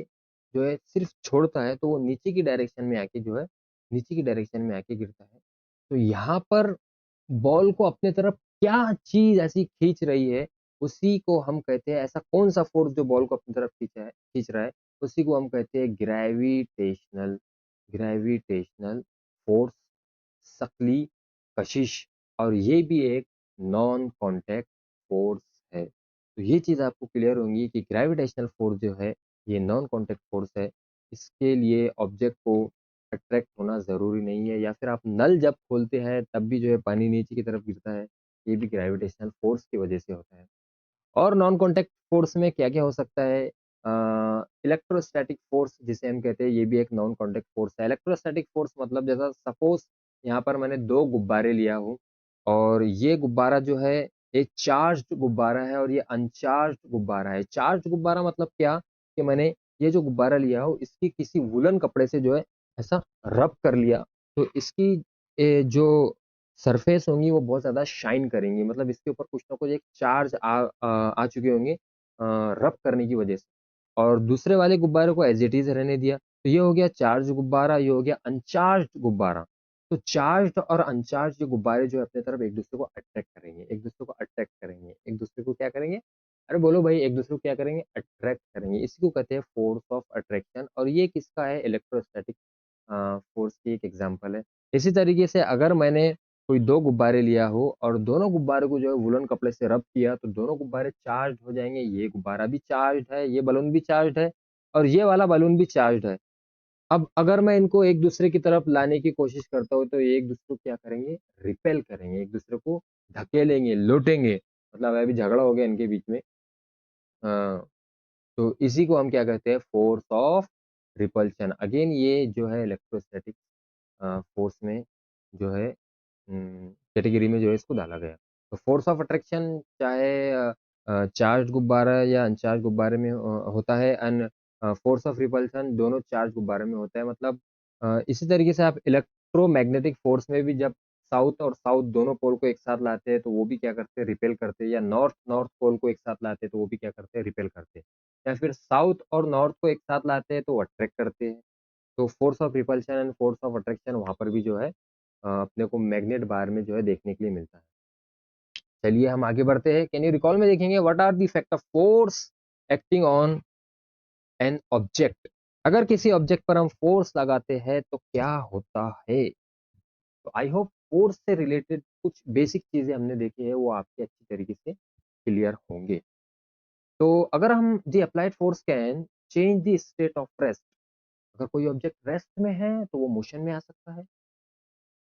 S1: जो है सिर्फ छोड़ता है, तो वो नीचे की डायरेक्शन में आके जो है नीचे की डायरेक्शन में आके गिरता है। तो यहाँ पर बॉल को अपने तरफ क्या चीज ऐसी खींच रही है, उसी को हम कहते हैं, ऐसा कौन सा फोर्स जो बॉल को अपनी तरफ खींच रहा है, उसी को हम कहते हैं ग्रेविटेशनल ग्रेविटेशनल फोर्स, शकली कशिश। और ये भी एक नॉन कांटेक्ट फोर्स है। तो ये चीज आपको क्लियर होंगी कि ग्रेविटेशनल फोर्स जो है ये नॉन कांटेक्ट फोर्स है। इसके लिए ऑब्जेक्ट को अट्रैक्ट होना जरूरी नहीं है, या फिर आप नल जब खोलते हैं तब भी जो है पानी नीचे की तरफ गिरता है, ये भी ग्रेविटेशनल फोर्स की वजह से होता है। और नॉन कॉन्टैक्ट फोर्स में क्या-क्या हो सकता है? इलेक्ट्रोस्टैटिक फोर्स जिसे हम कहते हैं, ये भी एक नॉन कॉन्टैक्ट फोर्स है। इलेक्ट्रोस्टैटिक फोर्स मतलब जैसा सपोज़ यहाँ पर मैंने 2 गुब्बारे लिया हूँ, और ये गुब्बारा जो है एक चार्ज्ड गुब्बारा है और ये अनचार्ज्ड गुब्बारा है। चार्ज्ड गुब्बारा मतलब क्या? कि मैंने ये जो गुब्बारा लिया हो इसकी किसी वूलन कपड़े से जो है ऐसा रब कर लिया, तो इसकी जो सरफेस होंगी वो बहुत ज़्यादा शाइन करेंगी, मतलब इसके ऊपर कुछ ना कुछ एक चार्ज आ चुके होंगे रब करने की वजह से। और दूसरे वाले गुब्बारे को एज़ इट इज़ रहने दिया, तो ये हो गया चार्ज गुब्बारा, ये हो गया अनचार्ज्ड गुब्बारा। तो चार्ज्ड और अनचार्ज्ड गुब्बारे जो है अपनी तरफ एक-दूसरे को अट्रैक्ट करेंगे, एक-दूसरे को अट्रैक्ट करेंगे, एक-दूसरे को क्या करेंगे? अरे बोलो भाई, एक-दूसरे को क्या करेंगे? अट्रैक्ट करेंगे। इसी को कहते हैं फोर्स ऑफ अट्रैक्शन, और ये किसका है? इलेक्ट्रोस्टैटिक फोर्स की एक एग्ज़ाम्पल है। इसी तरीके से अगर मैंने कोई 2 गुब्बारे लिया हो और दोनों गुब्बारे को जो है वूलन कपड़े से रब किया, तो दोनों गुब्बारे चार्ज्ड हो जाएँगे। ये गुब्बारा भी चार्ज्ड है, ये बलून भी चार्ज्ड है, और ये वाला बलून भी चार्ज्ड है। अब अगर मैं इनको एक-दूसरे की तरफ लाने की कोशिश करता हूँ, तो ये एक-दूसरे को क्या करेंगे? रिपेल करेंगे, एक-दूसरे को धकेलेंगे, लोटेंगे। मतलब अभी झगड़ा हो गया इनके बीच में। अ, तो इसी को हम क्या कहते हैं? Force of repulsion. अगेन ये जो है इलेक्ट्रोस्टैटिक फोर्स में जो है कैटेगरी में जो है इसको डाला गया। तो फोर्स ऑफ अट्रैक्शन चाहे चार्ज्ड गुब्बारा या अनचार्ज गुब्बारे में होता है, एंड फोर्स ऑफ रिपल्शन दोनों चार्ज गुब्बारे में होता है। मतलब इसी तरीके से आप इलेक्ट्रोमैग्नेटिक फोर्स में भी जब साउथ और साउथ दोनों पोल को एक साथ लाते हैं, तो वो भी क्या करते हैं? रिपेल करते हैं, या नॉर्थ नॉर्थ पोल को एक साथ लाते हैं, तो वो भी क्या करते हैं? रिपेल करते हैं। या फिर साउथ और नॉर्थ को एक साथ लाते हैं, तो वो अट्रैक्ट करते हैं। तो force of repulsion and force of attraction वहाँ पर भी जो है अपने को मैग्नेट बार में जो है देखने के लिए मिलता है। चलिए हम आगे बढ़ते हैं। कैन यू रिकॉल में देखेंगे what are the effect of force acting on an object. अगर किसी ऑब्जेक्ट पर हम फोर्स लगाते हैं तो क्या होता है? तो आई होप फोर्स से रिलेटेड कुछ बेसिक चीजें हमने देखी है, वो आपके अच्छी तरीके से क्लियर होंगे। तो अगर हम the applied force can change the state of rest, अगर कोई ऑब्जेक्ट रेस्ट में है तो वो मोशन में आ सकता है।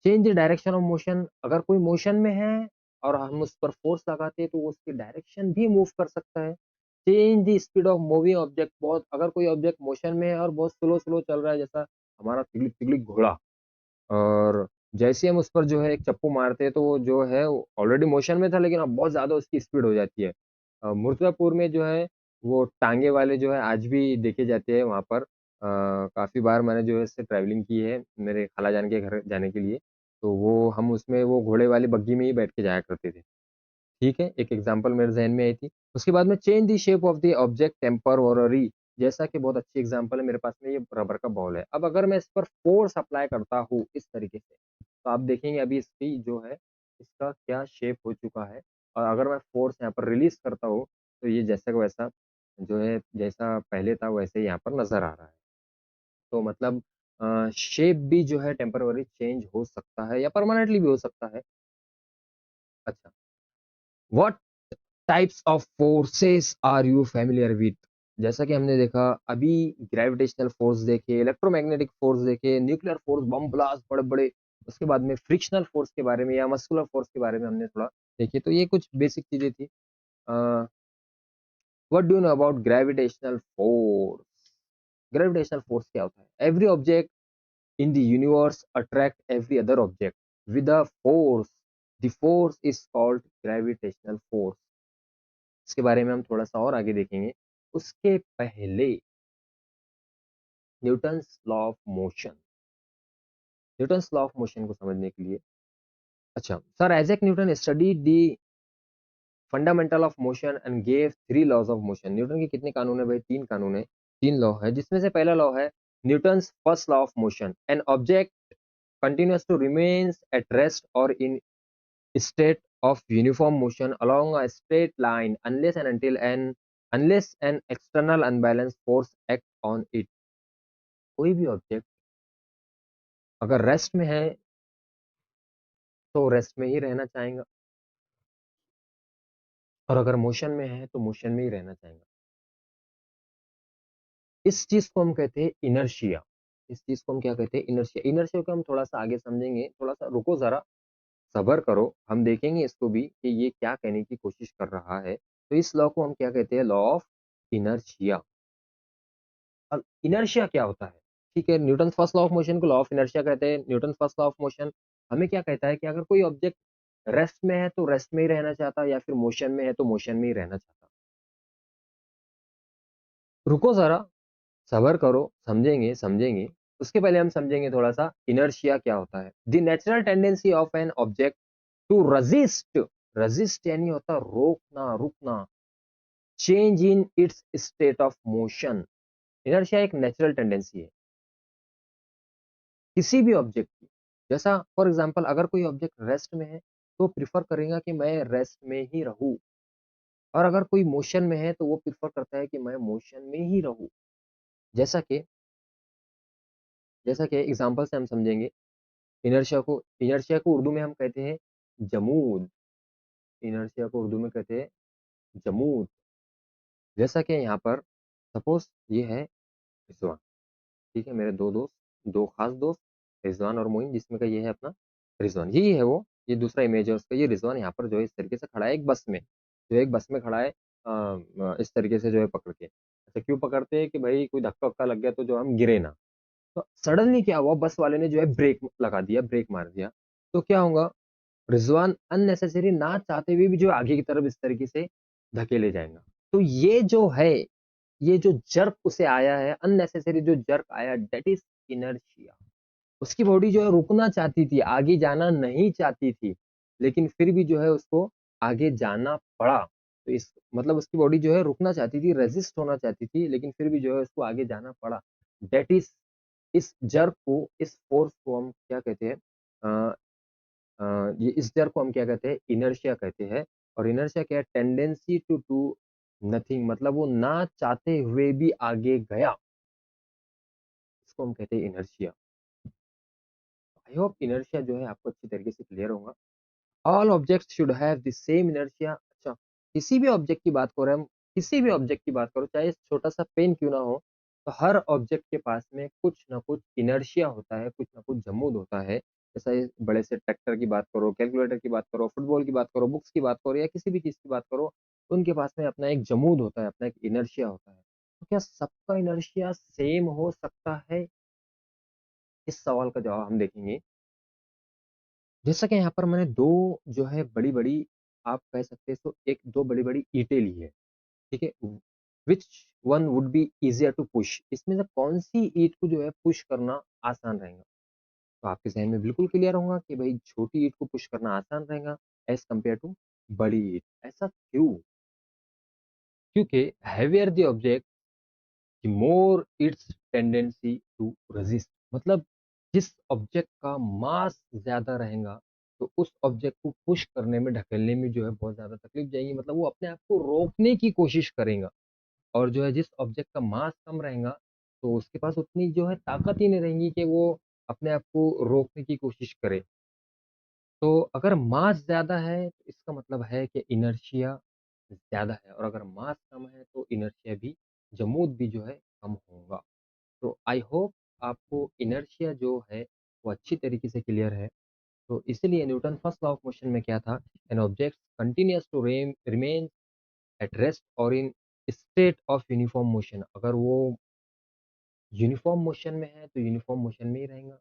S1: Change the direction of motion, अगर कोई मोशन में है और हम उस पर फोर्स लगाते हैं तो वो उसकी डायरेक्शन भी मूव कर सकता है। Change the speed of moving object, बहुत अगर कोई ऑब्जेक्ट मोशन में है और बहुत स्लो स्लो चल रहा है, जैसा हमारा तिगलिक तिगलिक घोड़ा, और जैसे ही हम उस पर जो है एक चप्पू मारते हैं तो वो जो है ऑलरेडी मोशन में था, लेकिन अब बहुत ज्यादा उसकी स्पीड हो जाती है। मुर्जापुर में जो है वो टांगे वाले जो है आज भी देखे जाते हैं वहां पर। काफी बार मैंने जो है इससे ट्रैवलिंग की है मेरे खालाजान के घर जाने के लिए, तो वो हम उसमें वो घोड़े वाली बग्गी में ही बैठ के जाया करते थे। ठीक है, एक एग्जांपल मेरे ज़हन में आई थी। उसके बाद में change the shape of the object temporary, जैसा कि बहुत अच्छी एग्जांपल है मेरे पास में, ये रबर का बॉल है। अब अगर मैं इस पर फोर्स अप्लाई करता हूँ इस तरीके से, तो आप देखेंगे अभी इसकी जो है इसका क्या शेप हो चुका है, और अगर मैं फोर्स यहाँ पर रिलीज़ करता हूँ, तो ये जैसा का वैसा जो है, जैसा पहले था वैसे ही यहाँ पर नज़र आ रहा है। तो मतलब शेप भी जो है टेम्पररी चेंज हो सकता है या परमानेंटली भी हो सकता है। अच्छा, what types of forces are you familiar with? जैसा कि हमने देखा अभी, ग्रेविटेशनल फोर्स देखे, इलेक्ट्रोमैग्नेटिक फोर्स देखे, न्यूक्लियर फोर्स, बम ब्लास्ट बड़े बड़े, उसके बाद में फ्रिक्शनल फोर्स के बारे में या मस्कुलर फोर्स के बारे में हमने थोड़ा देखे, तो ये कुछ बेसिक चीजें थी। What do you know about gravitational force? Gravitational force क्या होता है? Every object in the universe attract every other object with a force. The force is called gravitational force. इसके बारे में हम थोड़ा सा और आगे देखेंगे। उसके पहले Newton's law of motion, Newton's law of motion को समझने के लिए, अच्छा, sir Isaac Newton studied the fundamental of motion and gave 3 laws of motion. Newton के कितने कानून है भाई? 3 कानून है, 3 लॉ है, जिसमें से पहला लॉ है Newton's first law of motion. An object continues to remains at rest or in state of uniform motion along a straight line unless an external unbalanced force act on it। कोई भी object अगर rest में है तो rest में ही रहना चाहेगा, और अगर मोशन में है तो मोशन में ही रहना चाहेगा। इस चीज को हम कहते हैं इनर्शिया। इस चीज को हम क्या कहते हैं? इनर्शिया। इनर्शिया को हम थोड़ा सा आगे समझेंगे, थोड़ा सा रुको जरा, सब्र करो, हम देखेंगे इसको भी कि ये क्या कहने की कोशिश कर रहा है। तो इस लॉ को हम क्या कहते हैं? Law of inertia. अब इनर्शिया क्या होता है? ठीक है, Newton first law of motion को लॉ ऑफ इनर्शिया कहते हैं। Newton first law of motion हमें क्या कहता है कि अगर कोई ऑब्जेक्ट रेस्ट में है तो रेस्ट में ही रहना चाहता, या फिर मोशन में है तो मोशन में ही रहना चाहता। रुको जरा, सबर करो, समझेंगे समझेंगे। उसके पहले हम समझेंगे थोड़ा सा इनर्शिया क्या होता है। The natural tendency of an object to resist, resist यानी होता है रोकना, रुकना, change in its state of motion. Inertia एक नेचुरल टेंडेंसी है किसी भी ऑब्जेक्ट की। जैसा फॉर एग्जांपल अगर कोई ऑब्जेक्ट रेस्ट में है तो प्रिफर करेगा कि मैं रेस्ट में ही रहूं, और अगर कोई मोशन में है तो वो प्रिफर करता है कि मैं मोशन में ही रहूं। जैसा कि एग्जांपल से हम समझेंगे इनर्शिया को उर्दू में हम कहते हैं जमूद। इनर्शिया को उर्दू में कहते हैं जमूद। जैसा कि यहाँ पर सपोज ये है रिजवान, ठीक है, मेरे दो दोस्त, दो खास दोस्त, रिजवान और मोइन, जिसमें का ये है अपना रिजवान, यही है वो, ये दूसरा इमेज है उसका। ये रिजवान यहाँ पर जो है इस तरीके से खड़ा है एक बस में, जो एक बस में खड़ा है इस तरीके से जो है पकड़ के। अच्छा, क्यों पकड़ते हैं? कि भाई कोई धक्का वक्का लग गया तो जो हम गिरे ना। तो सडनली क्या हुआ, बस वाले ने जो है ब्रेक लगा दिया, ब्रेक मार दिया, तो क्या होगा? रिजवान अननेसेसरी ना चाहते हुए भी जो आगे की तरफ इस तरीके से धकेले जाएगा। तो ये जो है, ये जो जर्क उसे आया है, अननेसेसरी जो जर्क आया, दैट इज इनर्शिया। उसकी बॉडी जो है रुकना चाहती थी, आगे जाना नहीं चाहती थी, लेकिन फिर भी जो है उसको आगे जाना पड़ा। तो इस मतलब उसकी बॉडी जो है रुकना चाहती थी, रेजिस्ट होना चाहती थी, लेकिन फिर भी जो है उसको आगे जाना पड़ा। दैट इज, इस जर्क को, इस फोर्स को हम क्या कहते हैं? अ, ये इस जर्क को हम क्या कहते हैं? इनर्शिया कहते हैं। और इनर्शिया क्या है? टेंडेंसी टू डू नथिंग, मतलब वो ना चाहते हुए भी आगे गया, इसको हम कहते हैं इनर्शिया। आई होप इनर्शिया जो है आपको अच्छी तरीके से क्लियर होगा। All objects should have the same inertia. अच्छा, किसी भी ऑब्जेक्ट की बात करें हम, किसी भी ऑब्जेक्ट की बात करो, चाहे छोटा सा पेन क्यों ना हो, तो हर ऑब्जेक्ट के पास में कुछ ना कुछ इनर्शिया होता है, कुछ ना कुछ जमूद होता है। जैसा ये बड़े से ट्रैक्टर की बात करो, कैलकुलेटर की बात करो, फुटबॉल की बात करो, बुक्स की बात करो, या किसी भी चीज की बात करो, तो उनके पास में अपना एक जमूद होता है, अपना एक इनर्शिया होता है। तो क्या सबका इनर्शिया सेम हो सकता है? इस सवाल का जवाब हम देखेंगे। जैसा कि यहाँ पर मैंने दो जो है बड़ी-बड़ी, आप कह सकते हैं तो एक दो बड़ी-बड़ी ईंटें ली है, ठीक है? Which one would be easier to push? इसमें से कौन-सी ईंट को जो है पुश करना आसान रहेगा? तो आपके ज़हन में बिल्कुल क्लियर होगा कि भाई छोटी ईंट को पुश करना आसान रहेगा एज़ कंपेयर टू बड़ी ईंट। ऐसा क्यों? क्योंकि heavier the object, the more its tendency to resist. मतलब जिस ऑब्जेक्ट का मास ज्यादा रहेगा, तो उस ऑब्जेक्ट को पुश करने में, ढकेलने में जो है बहुत ज्यादा तकलीफ जाएगी, मतलब वो अपने आप को रोकने की कोशिश करेगा। और जो है जिस ऑब्जेक्ट का मास कम रहेगा, तो उसके पास उतनी जो है ताकत ही नहीं रहेगी कि वो अपने आप को रोकने की कोशिश करे। तो अगर मास ज्यादा है तो इसका मतलब है कि इनर्शिया ज्यादा है, और अगर मास कम है तो इनर्शिया भी, जमूद भी जो है कम होगा। तो आई होप आपको इनर्शिया जो है वो अच्छी तरीके से क्लियर है। तो इसीलिए Newton first law of motion में क्या था? An object continuous to remain at rest और in state of uniform motion. अगर वो यूनिफॉर्म मोशन में है तो यूनिफॉर्म मोशन में ही रहेगा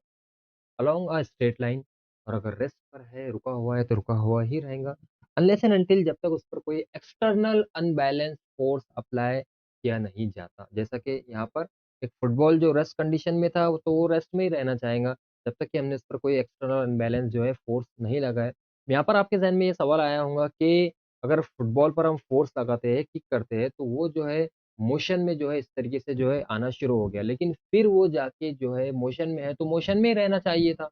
S1: अलोंग अ स्ट्रेट लाइन, और अगर रेस्ट पर है, रुका हुआ है तो रुका हुआ ही रहेगा अनलेस एंड अनटिल जब तक उस पर कोई एक्सटर्नल अनबैलेंस फोर्स अप्लाई किया नहीं जाता। जैसा कि यहाँ पर एक फुटबॉल जो रेस्ट कंडीशन में था तो वो रेस्ट में ही रहना चाहेगा जब तक कि हमने उस पर कोई एक्सटर्नल अनबैलेंस जो है फोर्स नहीं लगाए। यहाँ पर आपके जहन में ये सवाल आया होगा कि अगर फुटबॉल पर हम फोर्स लगाते हैं, किक करते हैं तो वो जो है मोशन में जो है इस तरीके से जो है आना शुरू हो गया, लेकिन फिर वो जाके जो है मोशन में है तो मोशन में ही रहना चाहिए था।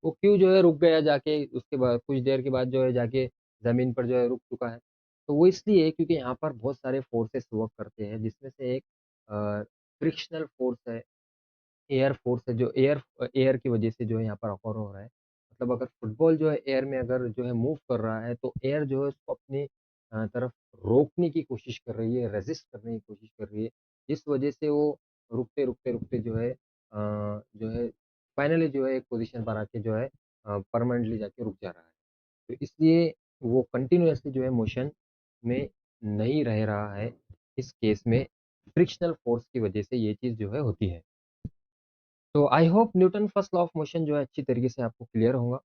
S1: वो क्यों जो है रुक गया जाके, उसके बाद कुछ देर के बाद जो है जाके ज़मीन पर जो है रुक चुका है। तो वो इसलिए क्योंकि यहाँ पर बहुत सारे फोर्सेस वर्क करते हैं जिसमें से एक फ्रिक्शनल फोर्स है, एयर फोर्स है जो एयर की वजह से जो है यहाँ पर ऑकर हो रहा है। मतलब अगर फुटबॉल जो है एयर में अगर जो है मूव कर रहा है तो एयर जो है उसको अपनी तरफ रोकने की कोशिश कर रही है, रेज़िस्ट करने की कोशिश कर रही है। जिस वजह से वो रुकते-रुकते जो है फाइनली जो है एक पोज़ीशन पर आके जो है परमानेंटली जाके रुक जा रहा है। तो इसलिए वो कंटीन्यूअसली जो है मोशन में नहीं रह रहा है। इस केस में फ्रिक्शनल फोर्स की वजह से ये चीज़ जो है होती है। तो I hope Newton first law of motion जो है अच्छी तरीके से आपको क्लियर होगा।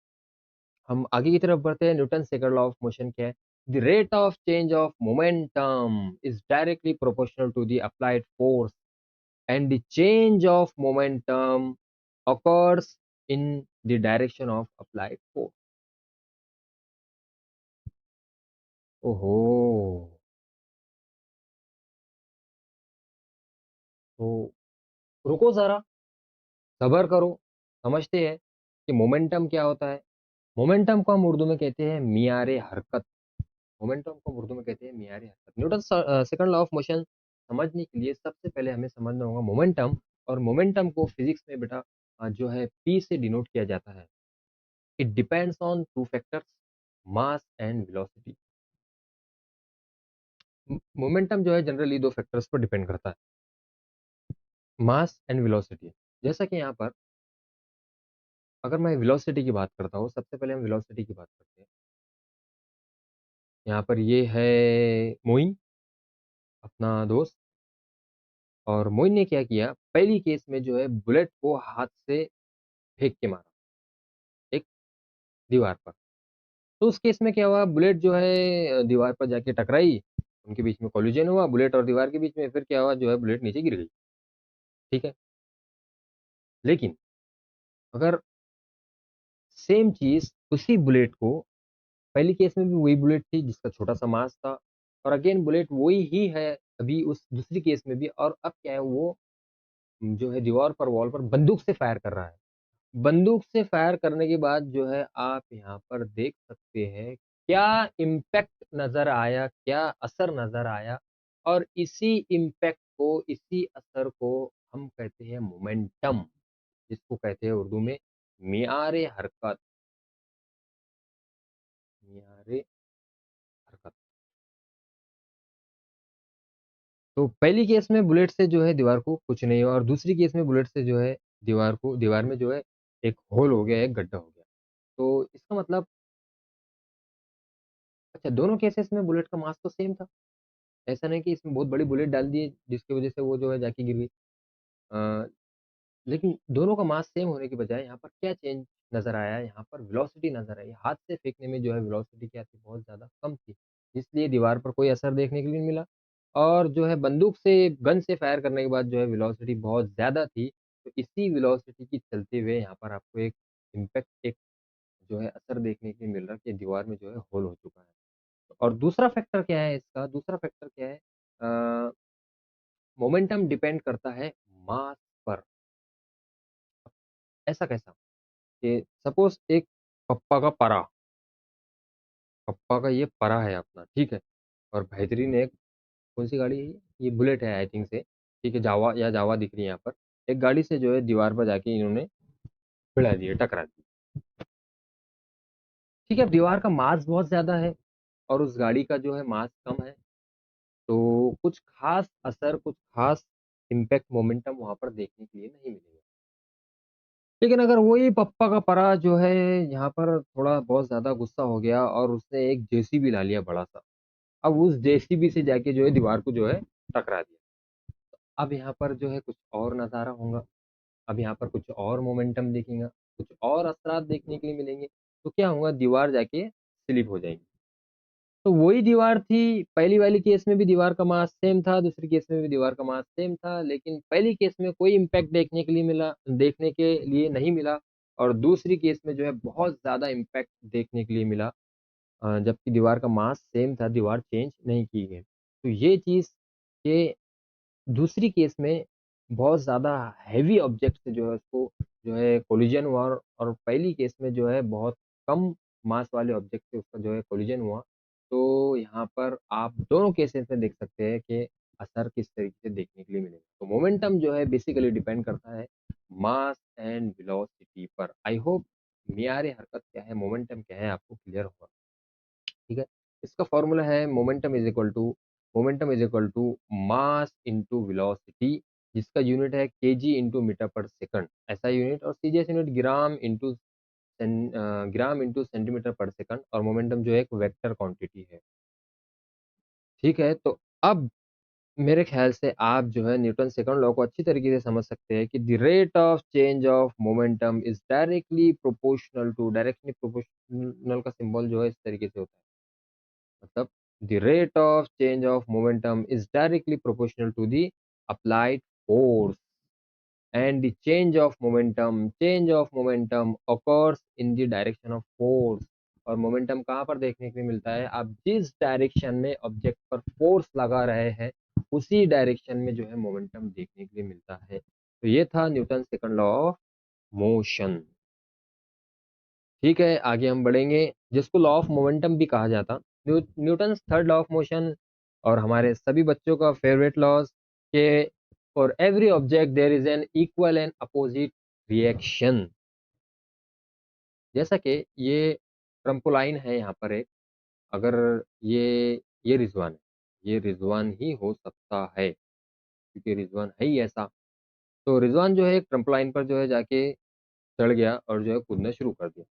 S1: हम आगे की तरफ बढ़ते हैं। Newton second law of motion क्या है? The rate of change of momentum is directly proportional to the applied force and the change of momentum occurs in the direction of applied force। ओहो, तो रुको जरा, सब्र करो। समझते हैं कि मोमेंटम क्या होता है। मोमेंटम को हम उर्दू में कहते हैं मियारे हरकत। मोमेंटम को उर्दू में कहते हैं मियारी हरकत। Newton second law of motion समझने के लिए सबसे पहले हमें समझना होगा मोमेंटम। और मोमेंटम को फिजिक्स में बेटा जो है पी से डिनोट किया जाता है। It depends on two factors, mass and velocity. Momentum जो है जनरली दो फैक्टर्स पर डिपेंड करता है, मास एंड वेलोसिटी। जैसा कि यहाँ पर अगर मैं वेलोसिटी की बात करता हूँ, सबसे पहले हम वेलोसिटी की बात करते हैं। यहाँ पर ये है मोइन, अपना दोस्त। और मोइन ने क्या किया, पहली केस में जो है बुलेट को हाथ से फेंक के मारा एक दीवार पर। तो उस केस में क्या हुआ, बुलेट जो है दीवार पर जाके टकराई, उनके बीच में कोलिजन हुआ बुलेट और दीवार के बीच में। फिर क्या हुआ, जो है बुलेट नीचे गिर गई। ठीक है? लेकिन अगर सेम चीज़ उसी बुलेट को, पहली केस में भी वही बुलेट थी जिसका छोटा-सा मास था, और अगेन बुलेट वही ही है अभी उस दूसरी केस में भी, और अब क्या है वो जो है दीवार पर, वॉल पर बंदूक से फायर कर रहा है। बंदूक से फायर करने के बाद जो है आप यहाँ पर देख सकते हैं क्या इम्पैक्ट नज़र आया, क्या असर नज़र आया। और इसी इम्पैक्ट को, इसी असर को हम कहते हैं मोमेंटम, जिसको कहते हैं उर्दू में मियारे हरकत, मियारे हरकत। तो पहली केस में बुलेट से जो है दीवार को कुछ नहीं हुआ, और दूसरी केस में बुलेट से जो है दीवार में जो है एक होल हो गया, एक गड्ढा हो गया। तो इसका मतलब, अच्छा दोनों केसेस में बुलेट का मास तो सेम था। ऐसा नहीं कि इसमें बहुत बड़ी बुलेट डाल दी जिसकी वज़ह से वो जो है जाके गिर गई। अ, लेकिन दोनों का मास सेम होने के बजाय यहाँ पर क्या चेंज नज़र आया है, यहाँ पर वेलोसिटी नज़र आई। हाथ से फेंकने में जो है वेलोसिटी क्या थी, बहुत ज़्यादा कम थी, इसलिए दीवार पर कोई असर देखने के लिए नहीं मिला। और जो है बंदूक से, गन से फायर करने के बाद जो है वेलोसिटी बहुत ज़्यादा थी। तो इसी वेलोसिटी के चलते हुए यहाँ पर आपको एक इम्पैक्ट, एक जो है असर देखने के लिए मिल रहा है कि दीवार में जो है होल हो चुका है। और दूसरा फैक्टर क्या है इसका, दूसरा फैक्टर क्या है, अ, मोमेंटम डिपेंड करता है मास पर। ऐसा कैसा? कि सपोज़ एक पप्पा का परा, पप्पा का ये परा है अपना, ठीक है? और बेहतरीन एक कौन-सी गाड़ी है ये? ये बुलेट है आई थिंक से, ठीक है? जावा या जावा दिख रही है यहाँ पर। एक गाड़ी से जो है दीवार पर जाके इन्होंने भिड़ा दी है, टकरा दी। ठीक है, अब दीवार का मास बहुत ज़्यादा है और उस गाड़ी का जो है मास कम है, तो कुछ ख़ास असर, कुछ ख़ास इम्पैक्ट मोमेंटम वहाँ पर देखने के लिए नहीं मिलेगा। लेकिन अगर वही पप्पा का परा जो है यहाँ पर थोड़ा बहुत ज़्यादा गुस्सा हो गया और उसने एक जेसीबी ला लिया बड़ा-सा, अब उस जेसीबी से जाके जो है दीवार को जो है टकरा दिया। अब यहाँ पर जो है कुछ और नज़ारा होगा, अब यहाँ पर कुछ और मोमेंटम दिखेगा, कुछ और असरात देखने के लिए मिलेंगे। तो क्या होगा, दीवार जाके स्लिप हो जाएगी। तो वही दीवार थी, पहली वाली केस में भी दीवार का मास सेम था, दूसरी केस में भी दीवार का मास सेम था, लेकिन पहली केस में कोई इम्पैक्ट देखने के लिए नहीं मिला और दूसरी केस में जो है बहुत ज़्यादा इम्पैक्ट देखने के लिए मिला। जबकि दीवार का मास सेम था, दीवार चेंज नहीं की गई। तो ये चीज़ के दूसरी केस में बहुत ज़्यादा हेवी ऑब्जेक्ट से जो है उसको जो है कोलिजन हुआ और पहली केस में जो है बहुत कम मास वाले ऑब्जेक्ट से उसका जो है कोलिजन हुआ। तो यहाँ पर आप दोनों केसेस में देख सकते हैं कि असर किस तरीके से देखने के लिए मिलेगा। तो मोमेंटम जो है बेसिकली डिपेंड करता है मास एंड वेलोसिटी पर। आई होप मियार हरकत क्या है, मोमेंटम क्या है, आपको क्लियर होगा। ठीक है? इसका फॉर्मूला है momentum is equal to mass into velocity, जिसका यूनिट है KG into metre per second, ऐसा यूनिट, और CGS unit gram into centimetre per second, और मोमेंटम जो है एक वेक्टर क्वांटिटी है। ठीक है, तो अब मेरे ख्याल से आप जो है न्यूटन सेकंड लॉ को अच्छी तरीके से समझ सकते हैं कि the rate of change of momentum is directly proportional का सिंबल जो है इस तरीके से होता है। मतलब the rate of change of momentum is directly proportional to the applied force, and the change of momentum occurs in the direction of force। और मोमेंटम कहाँ पर देखने के लिए मिलता है, आप जिस डायरेक्शन में ऑब्जेक्ट पर फोर्स लगा रहे हैं उसी डायरेक्शन में जो है मोमेंटम देखने के लिए मिलता है। तो ये था Newton second law of motion. ठीक है, आगे हम बढ़ेंगे, जिसको लॉ ऑफ मोमेंटम भी कहा जाता। Newton third law of motion और हमारे सभी बच्चों का फेवरेट लॉज के for every object there is an equal and opposite reaction. जैसा कि ये ट्रम्पोलाइन है यहाँ पर एक, अगर ये रिजवान है, ये रिजवान ही हो सकता है क्योंकि रिजवान है ही ऐसा। तो रिजवान जो है एक ट्रम्पोलाइन पर जो है जाके चढ़ गया और जो है कूदना शुरू कर दिया।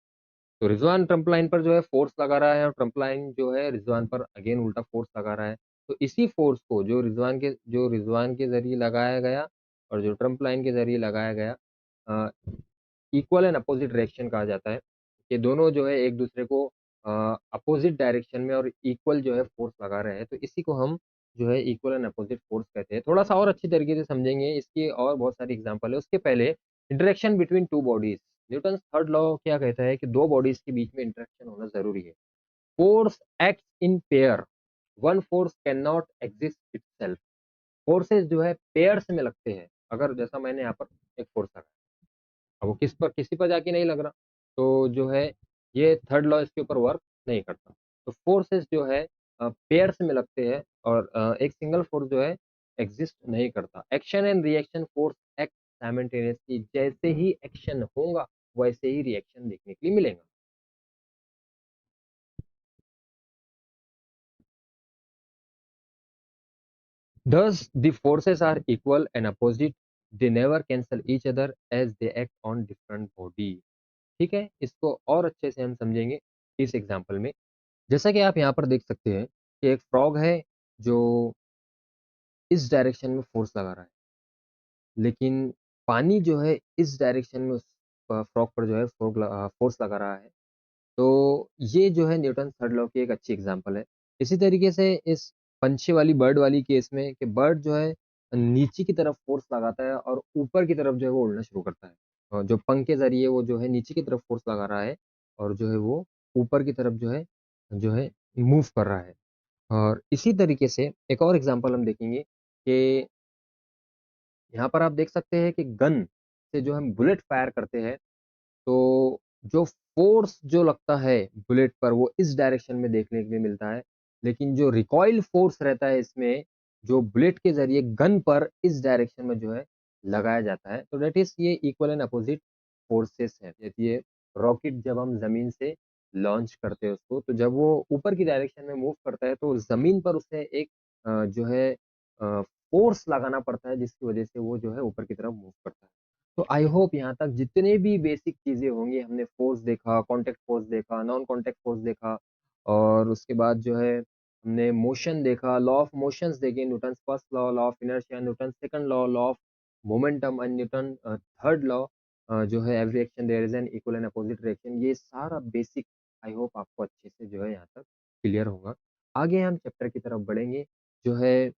S1: तो रिजवान ट्रम्पलाइन पर जो है फोर्स लगा रहा है और ट्रम्पलाइन जो है रिजवान पर अगेन उल्टा फोर्स लगा रहा है। तो इसी फोर्स को जो रिजवान के ज़रिए लगाया गया और जो ट्रम्पलाइन के ज़रिए लगाया गया, इक्वल एंड अपोजिट डायरेक्शन कहा जाता है कि दोनों जो है एक दूसरे को अपोजिट डायरेक्शन में और इक्वल जो है फोर्स लगा रहे हैं। तो इसी को हम जो है इक्वल एंड अपोजिट फोर्स कहते हैं। थोड़ा सा और अच्छी तरीके से समझेंगे, इसकी और बहुत सारी एग्जांपल है। उसके पहले interaction between two bodies, Newton third law क्या कहता है कि दो बॉडीज के बीच में इंटरेक्शन होना जरूरी है। Force act in pair, one force can not exist itself. Forces जो है पेयर्स में लगते हैं। अगर जैसा मैंने यहाँ पर एक फोर्स लगाया, अब वो किसी पर जाके नहीं लग रहा, तो जो है ये थर्ड लॉ इसके ऊपर वर्क नहीं करता। तो फोर्सेस जो है पेयर्स में लगते हैं और एक सिंगल फोर्स जो है एग्जिस्ट नहीं करता। Action and reaction force act simultaneously, जैसे ही एक्शन होगा वैसे ही रिएक्शन देखने के लिए मिलेगा। Thus, the forces are equal and opposite. They never cancel each other as they act on different body। ठीक है, इसको और अच्छे से हम समझेंगे इस एग्जांपल में। जैसा कि आप यहाँ पर देख सकते हैं कि एक फ्रॉग है जो इस डायरेक्शन में फोर्स लगा रहा है, लेकिन पानी जो है इस डायरेक्शन में उस फ्रॉग पर जो है फोर्स लगा रहा है। तो ये जो है न्यूटन थर्ड लॉ की एक अच्छी एग्जांपल है। इसी तरीके से इस पंछी वाली बर्ड वाली केस में कि बर्ड जो है नीचे की तरफ फोर्स लगाता है और ऊपर की तरफ जो है वो उड़ना शुरू करता है। और जो पंख के ज़रिए वो जो है नीचे की तरफ फोर्स लगा रहा है और जो है वो ऊपर की तरफ जो है मूव कर रहा है। और इसी तरीके से एक और एग्जांपल हम देखेंगे कि यहाँ पर आप देख सकते हैं कि गन से जो हम बुलेट फायर करते हैं, तो जो फ़ोर्स जो लगता है बुलेट पर वो इस डायरेक्शन में देखने के लिए मिलता है, लेकिन जो रिकॉइल फ़ोर्स रहता है इसमें, जो बुलेट के ज़रिए गन पर इस डायरेक्शन में जो है लगाया जाता है। तो दैट इज़ ये इक्वल एंड अपोज़िट फ़ोर्सेस हैं। जैसे ये रॉकेट जब हम ज़मीन से लॉन्च करते हैं उसको, तो जब वो ऊपर की डायरेक्शन में मूव करता है तो ज़मीन पर उसे एक जो है फ़ोर्स लगाना पड़ता है जिसकी वज़ह से वो जो है ऊपर की तरफ मूव करता है। तो आई होप यहाँ तक जितने भी बेसिक चीज़ें होंगी, हमने फ़ोर्स देखा, कॉन्टैक्ट फ़ोर्स देखा, नॉन कॉन्टैक्ट फ़ोर्स देखा और उसके बाद जो है हमने मोशन देखा, लॉ ऑफ मोशंस देखे, Newton's first law, law of inertia, Newton second law of momentum and Newton third law जो है every action there is an equal and opposite reaction. ये सारा बेसिक आई होप आपको अच्छे से जो है यहाँ तक क्लियर होगा। आगे हम चैप्टर की तरफ बढ़ेंगे जो है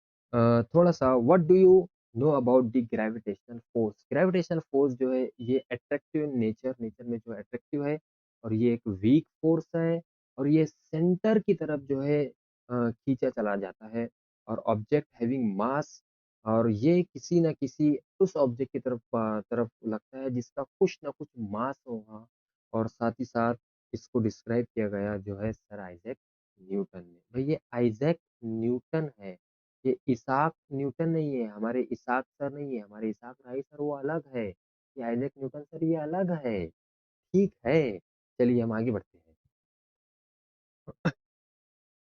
S1: थोड़ा सा what do you know about the gravitational force. Gravitational force जो है ये अट्रैक्टिव नेचर में जो अट्रैक्टिव है और ये एक वीक फोर्स है और ये सेंटर की तरफ जो है खींचा चला जाता है और ऑब्जेक्ट हैविंग मास और ये किसी न किसी उस ऑब्जेक्ट की तरफ लगता है जिसका कुछ ना कुछ मास होगा और साथ ही साथ इसको डिस्क्राइब किया गया जो है सर आइजैक न्यूटन ने। भाई ये आइजैक न्यूटन है, ये इसाक न्यूटन नहीं है, हमारे इसाक सर नहीं है, हमारे इसाक राय सर वो अलग है, ये आइजैक न्यूटन सर ये अलग है। ठीक है, चलिए हम आगे बढ़ते हैं।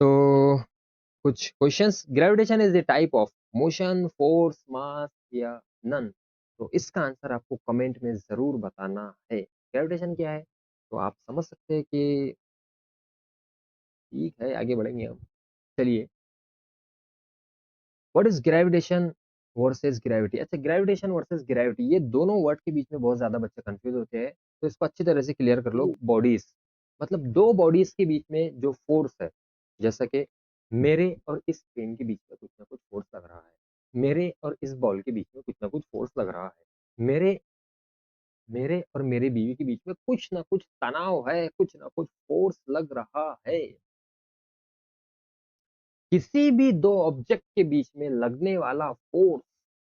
S1: तो कुछ questions, gravitation is the type of motion force mass या नन। तो इसका आंसर आपको कमेंट में जरूर बताना है। ग्रेविटेशन क्या है तो आप समझ सकते हैं कि ठीक है, आगे बढ़ेंगे हम। चलिए, what is gravitation versus gravity. अच्छा, ग्रेविटेशन वर्सेस ग्रेविटी ये दोनों वर्ड के बीच में बहुत ज्यादा बच्चे कंफ्यूज होते हैं, तो इसको अच्छी तरह से क्लियर कर लो। बॉडीज मतलब दो बॉडीज के बीच में जो फोर्स है, जैसा कि मेरे और इस पेन के बीच में कुछ ना कुछ फोर्स लग रहा है, मेरे और इस बॉल के बीच में कुछ ना कुछ फोर्स लग रहा है, मेरे मेरे और मेरे बीवी के बीच में कुछ ना कुछ तनाव है, कुछ ना कुछ फोर्स लग रहा है। किसी भी दो ऑब्जेक्ट के बीच में लगने वाला फोर्स,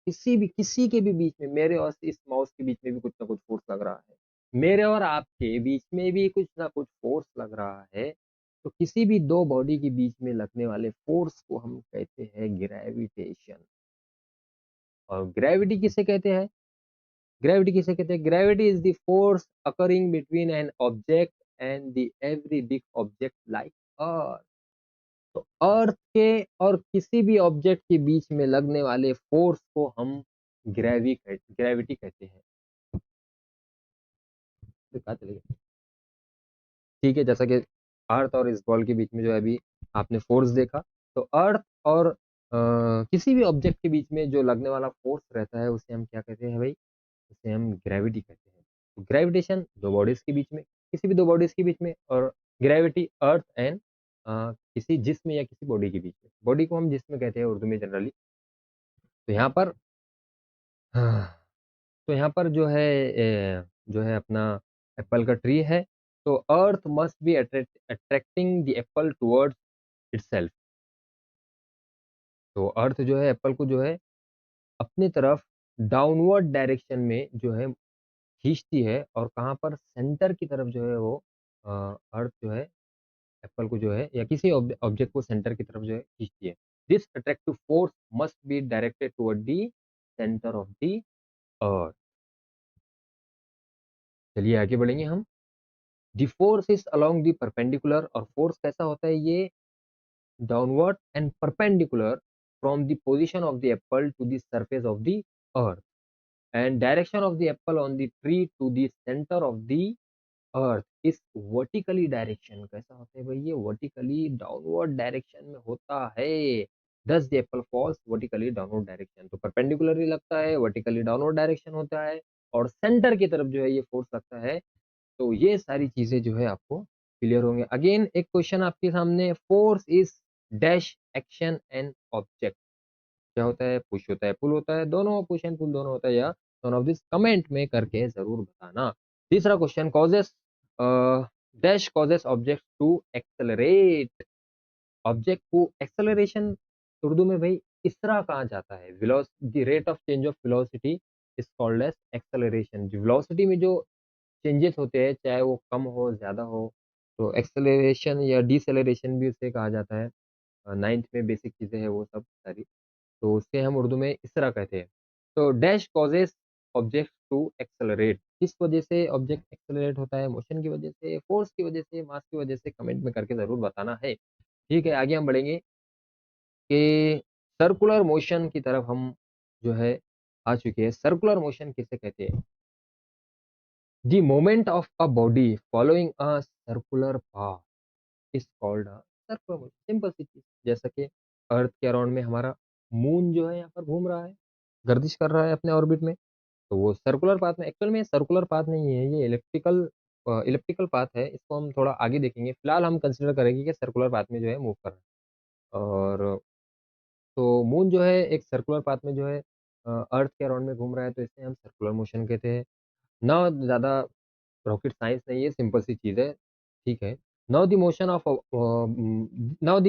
S1: किसी के भी बीच में, मेरे और इस माउस के बीच में भी कुछ ना कुछ फोर्स लग रहा है, मेरे और आपके बीच में भी कुछ ना कुछ फोर्स लग रहा है। तो किसी भी दो बॉडी के बीच में लगने वाले फोर्स को हम कहते हैं ग्रेविटेशन। और ग्रेविटी किसे कहते हैं, ग्रेविटी किसे कहते हैं, gravity is the force occurring between an object and the every big object like earth. तो अर्थ के और किसी भी ऑब्जेक्ट के बीच में लगने वाले फोर्स को हम ग्रेविटी कहते हैं। तो कहाँ चले गए? ठीक है, जैसा कि अर्थ और इस बॉल के बीच में जो है अभी आपने फोर्स देखा, तो अर्थ और किसी भी ऑब्जेक्ट के बीच में जो लगने वाला फोर्स रहता है उसे हम क्या कहते हैं भाई, उसे हम ग्रेविटी कहते हैं। तो ग्रेविटेशन दो बॉडीज के बीच में, किसी भी दो बॉडीज के बीच में, और ग्रेविटी अर्थ एंड किसी जिस्म या किसी बॉडी के बीच में। बॉडी को हम जिस्म कहते हैं उर्दू में जनरली। तो यहाँ पर हाँ, तो यहाँ पर जो है अपना एप्पल का ट्री है, तो earth must be attracting the Apple towards itself. तो अर्थ जो है एप्पल को जो है अपनी तरफ डाउनवर्ड डायरेक्शन में जो है खींचती है, और कहाँ पर सेंटर की तरफ जो है वो अर्थ जो है एप्पल को जो है या किसी ऑब्जेक्ट को सेंटर की तरफ जो है खींचती है। This attractive force must be directed toward the centre of the earth. चलिए आगे बढ़ेंगे हम। The force is along the perpendicular, और फोर्स कैसा होता है, ये downward and perpendicular from the position of the apple to the surface of the earth, and direction of the apple on the tree to the centre of the earth is vertically direction. कैसा होता है भाई, ये vertically downward direction में होता है। Thus the apple falls vertically downward direction, तो perpendicularly लगता है, वर्टिकली डाउनवर्ड डायरेक्शन होता है, और सेंटर की तरफ जो है ये फोर्स लगता है। तो ये सारी चीजें जो है आपको क्लियर होंगे। अगेन एक क्वेश्चन आपके सामने, force is dash action and object. क्या होता है, पुश होता है पुल होता है, दोनों पुश एंड पुल दोनों होता है, या दोनों ऑफ दिस कमेंट में करके जरूर बताना। तीसरा question, causes dash causes object to accelerate. Object को एक्सेलरेशन उर्दू में भाई इसरा कहा जाता है, velocity, rate of change of velocity is called as acceleration. जो वेलोसिटी में जो चेंजेस होते हैं, चाहे वो कम हो ज्यादा हो, तो एक्सेलरेशन या डिसेलरेशन भी उसे कहा जाता है। नाइन्थ में बेसिक चीजें हैं वो सब सारी, तो उसके हम उर्दू में इस तरह कहते हैं। तो dash causes object to accelerate, किस वजह से ऑब्जेक्ट एक्सेलरेट होता है, मोशन की वजह से, फोर्स की वजह से, मास की वजह से, कमेंट में करके जरूर बताना है। ठीक है, आगे हम बढ़ेंगे कि सर्कुलर मोशन की तरफ हम जो है आ चुके हैं। सर्कुलर मोशन किसे कहते हैं, the moment of a body following a circular path is called circular motion, simple सी चीज़। जैसा कि अर्थ के अराउंड में हमारा मून जो है यहाँ पर घूम रहा है, गर्दिश कर रहा है अपने ऑर्बिट में, तो वो सर्कुलर पाथ में, एक्चुअल में सर्कुलर पाथ नहीं है, ये इलिप्टिकल पाथ है, इसको हम थोड़ा आगे देखेंगे। फिलहाल हम कंसीडर करेंगे कि सर्कुलर पाथ में जो है मूव कर रहा है। और तो मून जो है एक सर्कुलर पाथ में जो है अर्थ के अराउंड में घूम रहा है, तो इसे हम सर्कुलर मोशन कहते हैं। ना ज़्यादा रॉकेट साइंस नहीं है, सिंपल सी चीज़ है, ठीक है। Now the motion of now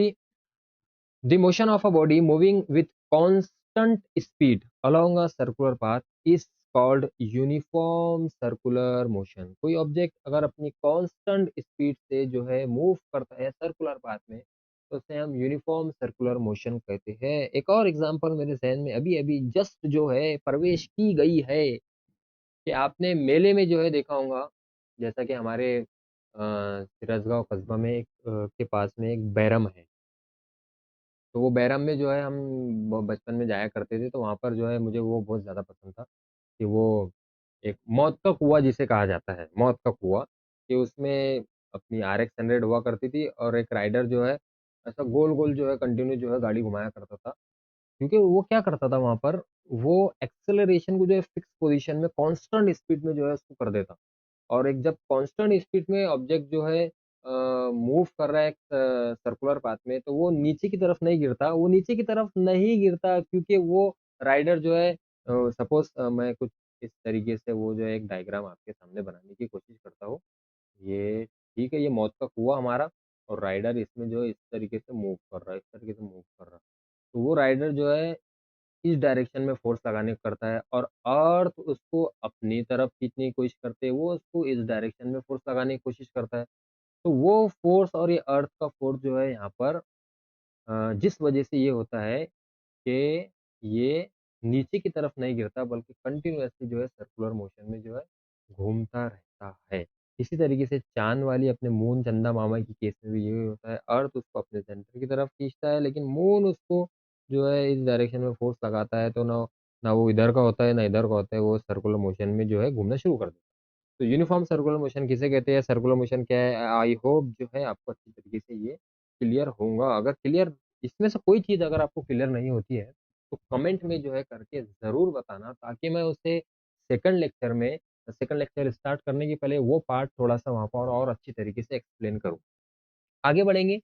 S1: the motion of a body moving with constant speed along a circular path is called uniform circular motion। कोई ऑब्जेक्ट अगर अपनी कांस्टेंट स्पीड से जो है मूव करता है सर्कुलर पाथ में, तो उसे हम यूनिफॉर्म सर्कुलर मोशन कहते हैं। एक और एग्जांपल मेरे ज़हन में अभी-अभी जस्ट जो है प्रवेश की गई है, कि आपने मेले में जो है देखा होगा, जैसा कि हमारे सिराजगाँव कस्बा में के पास में एक बैरम है। तो वो बैरम में जो है हम बचपन में जाया करते थे, तो वहाँ पर जो है मुझे वो बहुत ज़्यादा पसंद था, कि वो एक मौत का कुआँ जिसे कहा जाता है, मौत का कुआँ, कि उसमें अपनी आरएक्स 100 हुआ करती थी और एक राइडर जो है ऐसा गोल-गोल जो है कंटिन्यू जो है गाड़ी घुमाया करता था। क्योंकि वो क्या करता था वहाँ पर, वो एक्सेलरेशन को जो है फिक्स पोज़ीशन में कांस्टेंट स्पीड में जो है उसको कर देता। और एक जब कांस्टेंट स्पीड में ऑब्जेक्ट जो है मूव कर रहा है एक सर्कुलर पाथ में, तो वो नीचे की तरफ नहीं गिरता, वो नीचे की तरफ नहीं गिरता क्योंकि वो राइडर जो है सपोज़ मैं कुछ इस तरीके से वो जो है एक डायग्राम आपके सामने बनाने की कोशिश करता हूँ। ये ठीक है, ये मौत का कुआँ हमारा, और राइडर इसमें जो है इस तरीके से मूव कर रहा है, इस तरीके से मूव कर रहा है। तो वो राइडर जो है इस डायरेक्शन में फ़ोर्स लगाने को करता है, और अर्थ उसको अपनी तरफ खींचने की कोशिश करते हैं, वो उसको इस डायरेक्शन में फ़ोर्स लगाने की कोशिश करता है। तो वो फ़ोर्स और ये अर्थ का फ़ोर्स जो है यहाँ पर जिस वज़ह से ये होता है कि ये नीचे की तरफ नहीं गिरता, बल्कि कंटीन्यूअसली जो है सर्कुलर मोशन में जो है घूमता रहता है। इसी तरीके से चाँद वाली अपने मून चंदा मामा की केस में भी यही होता है, अर्थ उसको अपने सेंटर की तरफ खींचता है, लेकिन मून उसको जो है इस डायरेक्शन में फ़ोर्स लगाता है, तो ना ना वो इधर का होता है, ना इधर का होता है, वो सर्कुलर मोशन में जो है घूमना शुरू कर देता है। तो यूनिफ़ॉर्म सर्कुलर मोशन किसे कहते हैं? सर्कुलर मोशन क्या है? आई होप जो है आपको अच्छी तरीके से ये क्लियर होगा। अगर क्लियर इसमें से कोई चीज़ अगर आपको क्लियर नहीं होती है, तो कमेंट में जो है करके ज़रूर बताना, ताकि मैं उसे सेकंड लेक्चर स्टार्ट करने के पहले वो पार्ट थोड़ा-सा वहाँ पर और अच्छी तरीके से एक्सप्लेन करूँ। आगे बढ़ेंगे,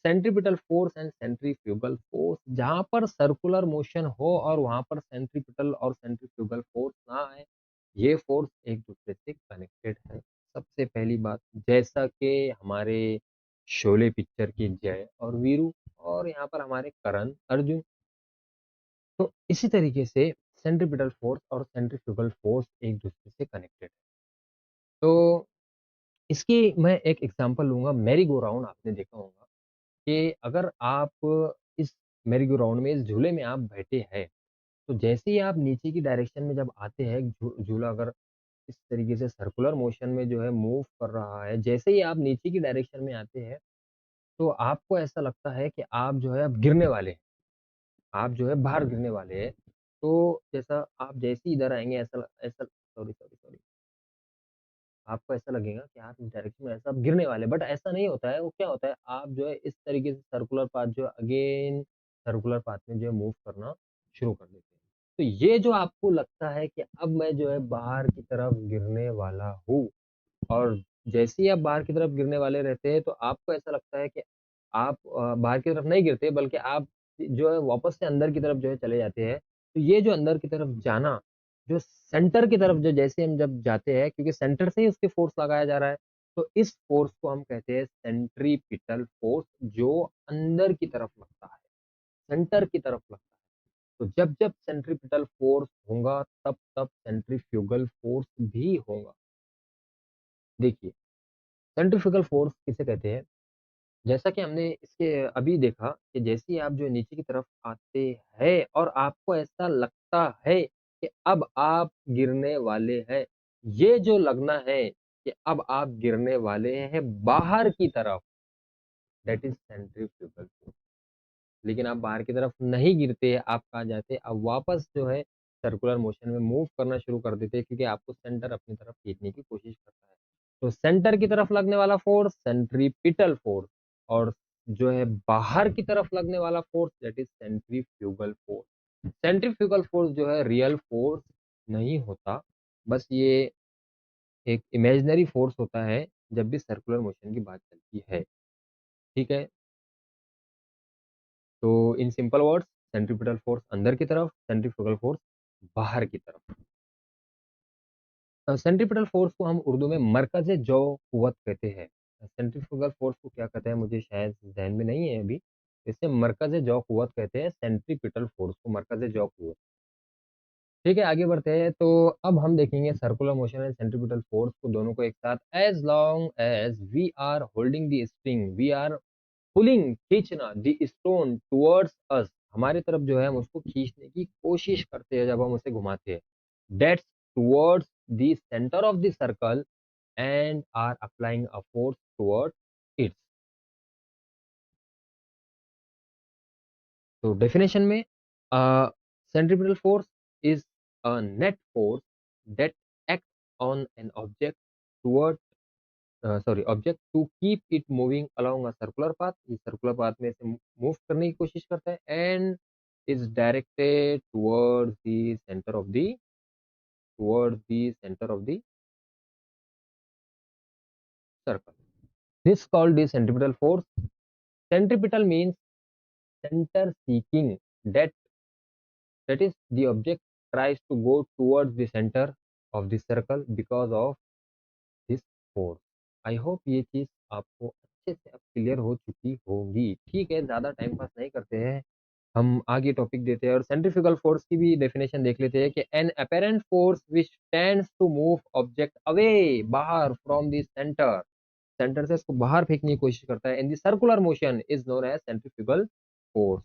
S1: centripetal force and centrifugal force. जहाँ पर सर्कुलर मोशन हो और वहाँ पर सेंट्रीपिटल और सेंट्रीफ्यूगल फोर्स ना आए, ये फोर्स एक दूसरे से कनेक्टेड है। सबसे पहली बात, जैसा कि हमारे शोले पिक्चर की जय और वीरू, और यहाँ पर हमारे करण अर्जुन, तो इसी तरीके से सेंट्रीपिटल फोर्स और सेंट्रीफ्यूगल फोर्स एक दूसरे से कनेक्टेड है। तो इसकी मैं एक एग्जांपल लूंगा, मैरी गो राउंड आपने देखा होगा, कि अगर आप इस मेरी गो राउंड में, इस झूले में आप बैठे हैं, तो जैसे ही आप नीचे की डायरेक्शन में जब आते हैं, झूला अगर इस तरीके से सर्कुलर मोशन में जो है मूव कर रहा है, जैसे ही आप नीचे की डायरेक्शन में आते हैं, तो आपको ऐसा लगता है कि आप जो है अब गिरने वाले हैं, आप जो है बाहर गिरने वाले हैं। तो जैसा आप जैसे ही इधर आएँगे, ऐसा ऐसा सॉरी, सॉरी, सॉरी। आपको ऐसा लगेगा कि आप इस डायरेक्शन में ऐसा आप गिरने वाले हैं, बट ऐसा नहीं होता है। वो क्या होता है, आप जो है इस तरीके से सर्कुलर पाथ जो है अगेन सर्कुलर पाथ में जो है मूव करना शुरू कर देते हैं। तो ये जो आपको लगता है कि अब मैं जो है बाहर की तरफ गिरने वाला हूँ, और जैसे ही आप बाहर की तरफ गिरने वाले रहते हैं, तो आपको ऐसा लगता है कि आप बाहर की तरफ नहीं गिरते, बल्कि आप जो है वापस से अंदर की तरफ जो है चले जाते हैं। तो ये जो अंदर की तरफ जाना, जो सेंटर की तरफ जो जैसे हम जब जाते हैं, क्योंकि सेंटर से ही उसके फ़ोर्स लगाया जा रहा है, तो इस फ़ोर्स को हम कहते हैं सेंट्रीपिटल फ़ोर्स, जो अंदर की तरफ लगता है, सेंटर की तरफ लगता है। तो जब-जब सेंट्रीपिटल फ़ोर्स होगा, तब-तब सेंट्रीफ्यूगल फ़ोर्स भी होगा। देखिए, सेंट्रीफ्यूगल फ़ोर्स किसे कहते हैं? जैसा कि हमने इसके अभी देखा, कि जैसे ही आप जो नीचे की तरफ आते हैं और आपको ऐसा लगता है कि अब आप गिरने वाले हैं, ये जो लगना है कि अब आप गिरने वाले हैं बाहर की तरफ, दैट इज़ सेंट्रीफ्यूगल फोर्स। लेकिन आप बाहर की तरफ नहीं गिरते, आप कहाँ जाते हैं, आप वापस जो है सर्कुलर मोशन में मूव करना शुरू कर देते हैं, क्योंकि आपको सेंटर अपनी तरफ खींचने की कोशिश करता है। तो सेंटर की तरफ लगने वाला फ़ोर्स सेंट्रीपिटल फ़ोर्स, और जो है बाहर की तरफ लगने वाला force that is centrifugal force. Centrifugal force जो है रियल फोर्स नहीं होता, बस ये एक इमेजिनरी फोर्स होता है जब भी सर्कुलर मोशन की बात चलती है। ठीक है, तो in simple words, centripetal force अंदर की तरफ, सेंट्रीफ्यूगल फोर्स बाहर की तरफ। सेंट्रीपिटल फोर्स को हम उर्दू में मरकज जौ कुव्वत कहते हैं। सेंट्रीफ्यूगल फोर्स को क्या कहते हैं मुझे शायद ध्यान में नहीं है अभी। इसे मरकज जौ कुव्वत कहते हैं, सेंट्रीपिटल फोर्स को मरकज जौ कुव्वत। ठीक है, आगे बढ़ते हैं। तो अब हम देखेंगे circular motion and centripetal force को दोनों को एक साथ। As long as we are holding the string, we are pulling, खींचना, द स्टोन टुवर्ड्स अस, हमारी तरफ जो है हम उसको खींचने की कोशिश करते हैं जब हम उसे घुमाते हैं। That's towards the centre of the circle and are applying a force towards its. तो डेफिनेशन में centripetal force is a net force that act on an object toward sorry object to keep it moving along a circular path. इस circular path में से move करने की कोशिश करता है and is directed towards the centre of the circle. This called the centripetal force. Centripetal means center seeking, that that is the object tries to go towards the center of the circle because of this force। I hope ये चीज आपको अच्छे से अब clear हो चुकी होगी। ठीक है, ज्यादा टाइम पास नहीं करते हैं, हम आगे टॉपिक देते हैं और सेंट्रीफ्यूगल फोर्स की भी डेफिनेशन देख लेते हैं कि an apparent force which tends to move object away, बाहर फ्रॉम द सेंटर, सेंटर से इसको बाहर फेंकने की कोशिश करता है in the circular motion is known as centrifugal force.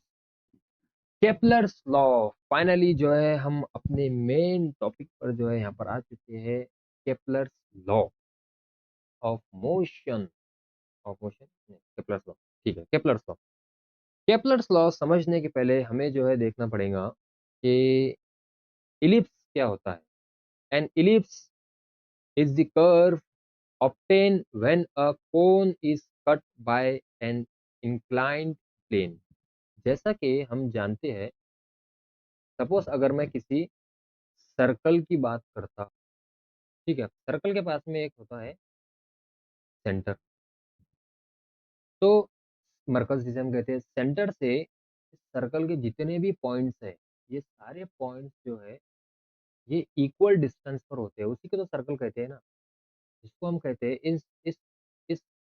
S1: Kepler's law, finally जो है हम अपने मेन टॉपिक पर जो है यहाँ पर आ चुके हैं। Kepler's law of motion, Kepler's law. ठीक है, केपलर्स लॉ। केपलर्स लॉ समझने के पहले हमें जो है देखना पड़ेगा कि इलिप्स क्या होता है। N ellipse is the curve obtained when a cone is cut by an inclined plane। जैसा कि हम जानते हैं, सपोज अगर मैं किसी सर्कल की बात करता, ठीक है, सर्कल के पास में एक होता है सेंटर, तो मरकज जिसे हम कहते हैं, सेंटर से सर्कल के जितने भी पॉइंट्स है, ये सारे पॉइंट्स जो है ये इक्वल डिस्टेंस पर होते हैं, उसी को तो सर्कल कहते हैं ना। इसको हम कहते हैं इस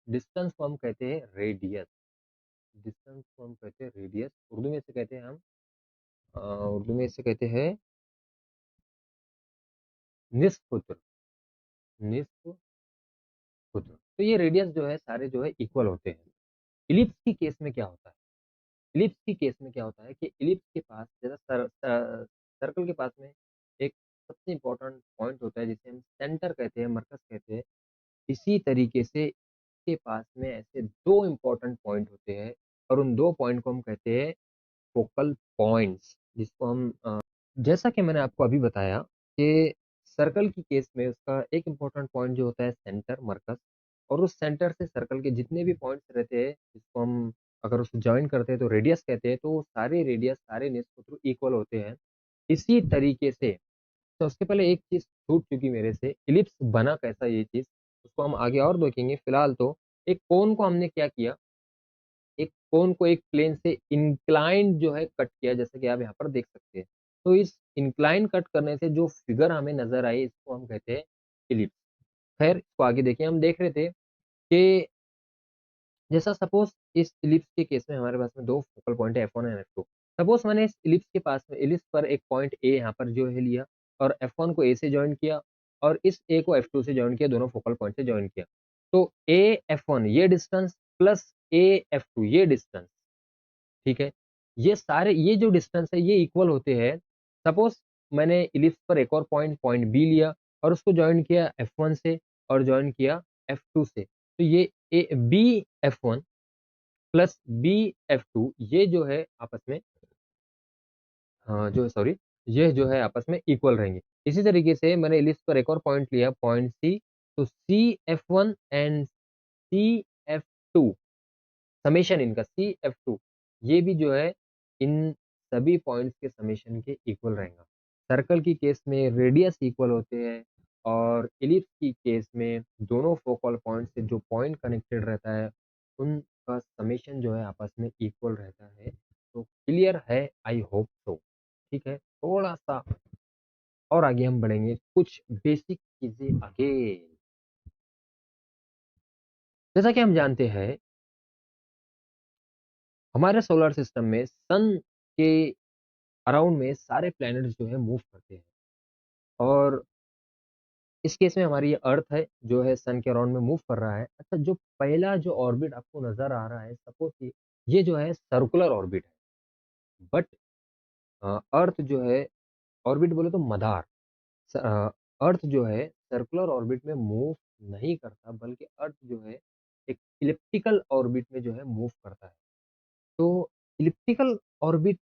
S1: डिस्टेंस को हम कहते हैं रेडियस। डिस्टेंस को हम कहते हैं रेडियस, उर्दू में इसे कहते हैं हम उर्दू में इसे कहते हैं निस्फ सूत्र, निस्फ सूत्र। तो ये रेडियस जो है सारे जो है इक्वल होते हैं। इलिप्स की केस में क्या होता है, इलिप्स की केस में क्या होता है कि इलिप्स के पास जैसा सर्कल के पास में एक सबसे इंपॉर्टेंट पॉइंट होता है जिसे हम सेंटर कहते हैं, मरकज कहते हैं। इसी तरीके से इसके पास में ऐसे दो इंपॉर्टेंट पॉइंट होते हैं और उन दो पॉइंट को हम कहते हैं फोकल पॉइंट्स, जिसको हम जैसा कि मैंने आपको अभी बताया कि सर्कल की केस में उसका एक इम्पोर्टेंट पॉइंट जो होता है सेंटर, मरकज, और उस सेंटर से सर्कल के जितने भी पॉइंट्स रहते हैं जिसको हम अगर उसको ज्वाइन करते हैं तो रेडियस कहते हैं, तो वो सारे रेडियस सारे निष्ठ इक्वल होते हैं। इसी तरीके से तो उसके पहले एक चीज छूट चुकी मेरे से, इलिप्स बना कैसा ये चीज, उसको हम आगे और देखेंगे। फिलहाल तो एक कोन को हमने क्या किया, एक कोन को एक प्लेन से इंक्लाइंड जो है कट किया, जैसे कि आप यहाँ पर देख सकते हैं। तो इस इंक्लाइन कट करने से जो फिगर हमें नजर आई इसको हम कहते हैं इलिप्स। खैर इसको आगे देखिए, हम देख रहे थे कि जैसा सपोज इस इलिप्स के केस में हमारे पास में दो फोकल पॉइंट है F1 और F2। सपोज मैंने इस इलिप्स के पास में इलिप्स पर एक पॉइंट ए यहाँ पर जो है लिया और F1 को ए से ज्वाइन किया और इस ए को F2 से ज्वाइन किया, दोनों फोकल पॉइंट से ज्वाइन किया। तो ए F1 ये डिस्टेंस प्लस ए F2 ये डिस्टेंस, ठीक है, ये सारे ये जो डिस्टेंस है ये इक्वल होते हैं। सपोज मैंने इलिप्स पर एक और पॉइंट पॉइंट बी लिया और उसको ज्वाइन किया F1 से और ज्वाइन किया F2 से, तो ये A B F1 plus B F2 ये जो है आपस में जो सॉरी ये जो है आपस में इक्वल रहेंगे। इसी तरीके से मैंने इलिप्स पर एक और पॉइंट लिया पॉइंट सी, तो सी F1 and C F2 summation इनका CF2 ये भी जो है इन सभी पॉइंट्स के समेशन के इक्वल रहेगा। सर्कल की केस में रेडियस इक्वल होते हैं और इलिप्स की केस में दोनों फोकल पॉइंट से जो पॉइंट कनेक्टेड रहता है, उनका समेशन जो है आपस में इक्वल रहता है। तो क्लियर है? I hope so. ठीक है, थोड़ा-सा और आगे हम बढ़ेंगे कुछ बेसिक चीज़ें आगे। जैसा कि हम जानते हैं, हमारे सोलर सिस्टम में सन के अराउंड में सारे प्लैनेट्स जो है मूव करते हैं और इस केस में हमारी ये अर्थ है जो है सन के अराउंड में मूव कर रहा है। अच्छा, जो पहला जो ऑर्बिट आपको नजर आ रहा है, सपोज ये जो है सर्कुलर ऑर्बिट है, बट अर्थ जो है ऑर्बिट बोले तो मदार, अर्थ जो है सर्कुलर ऑर्बिट में मूव नहीं करता, बल्कि अर्थ जो है एक इलिप्टिकल ऑर्बिट में जो है मूव करता है। तो इलिप्टिकल ऑर्बिट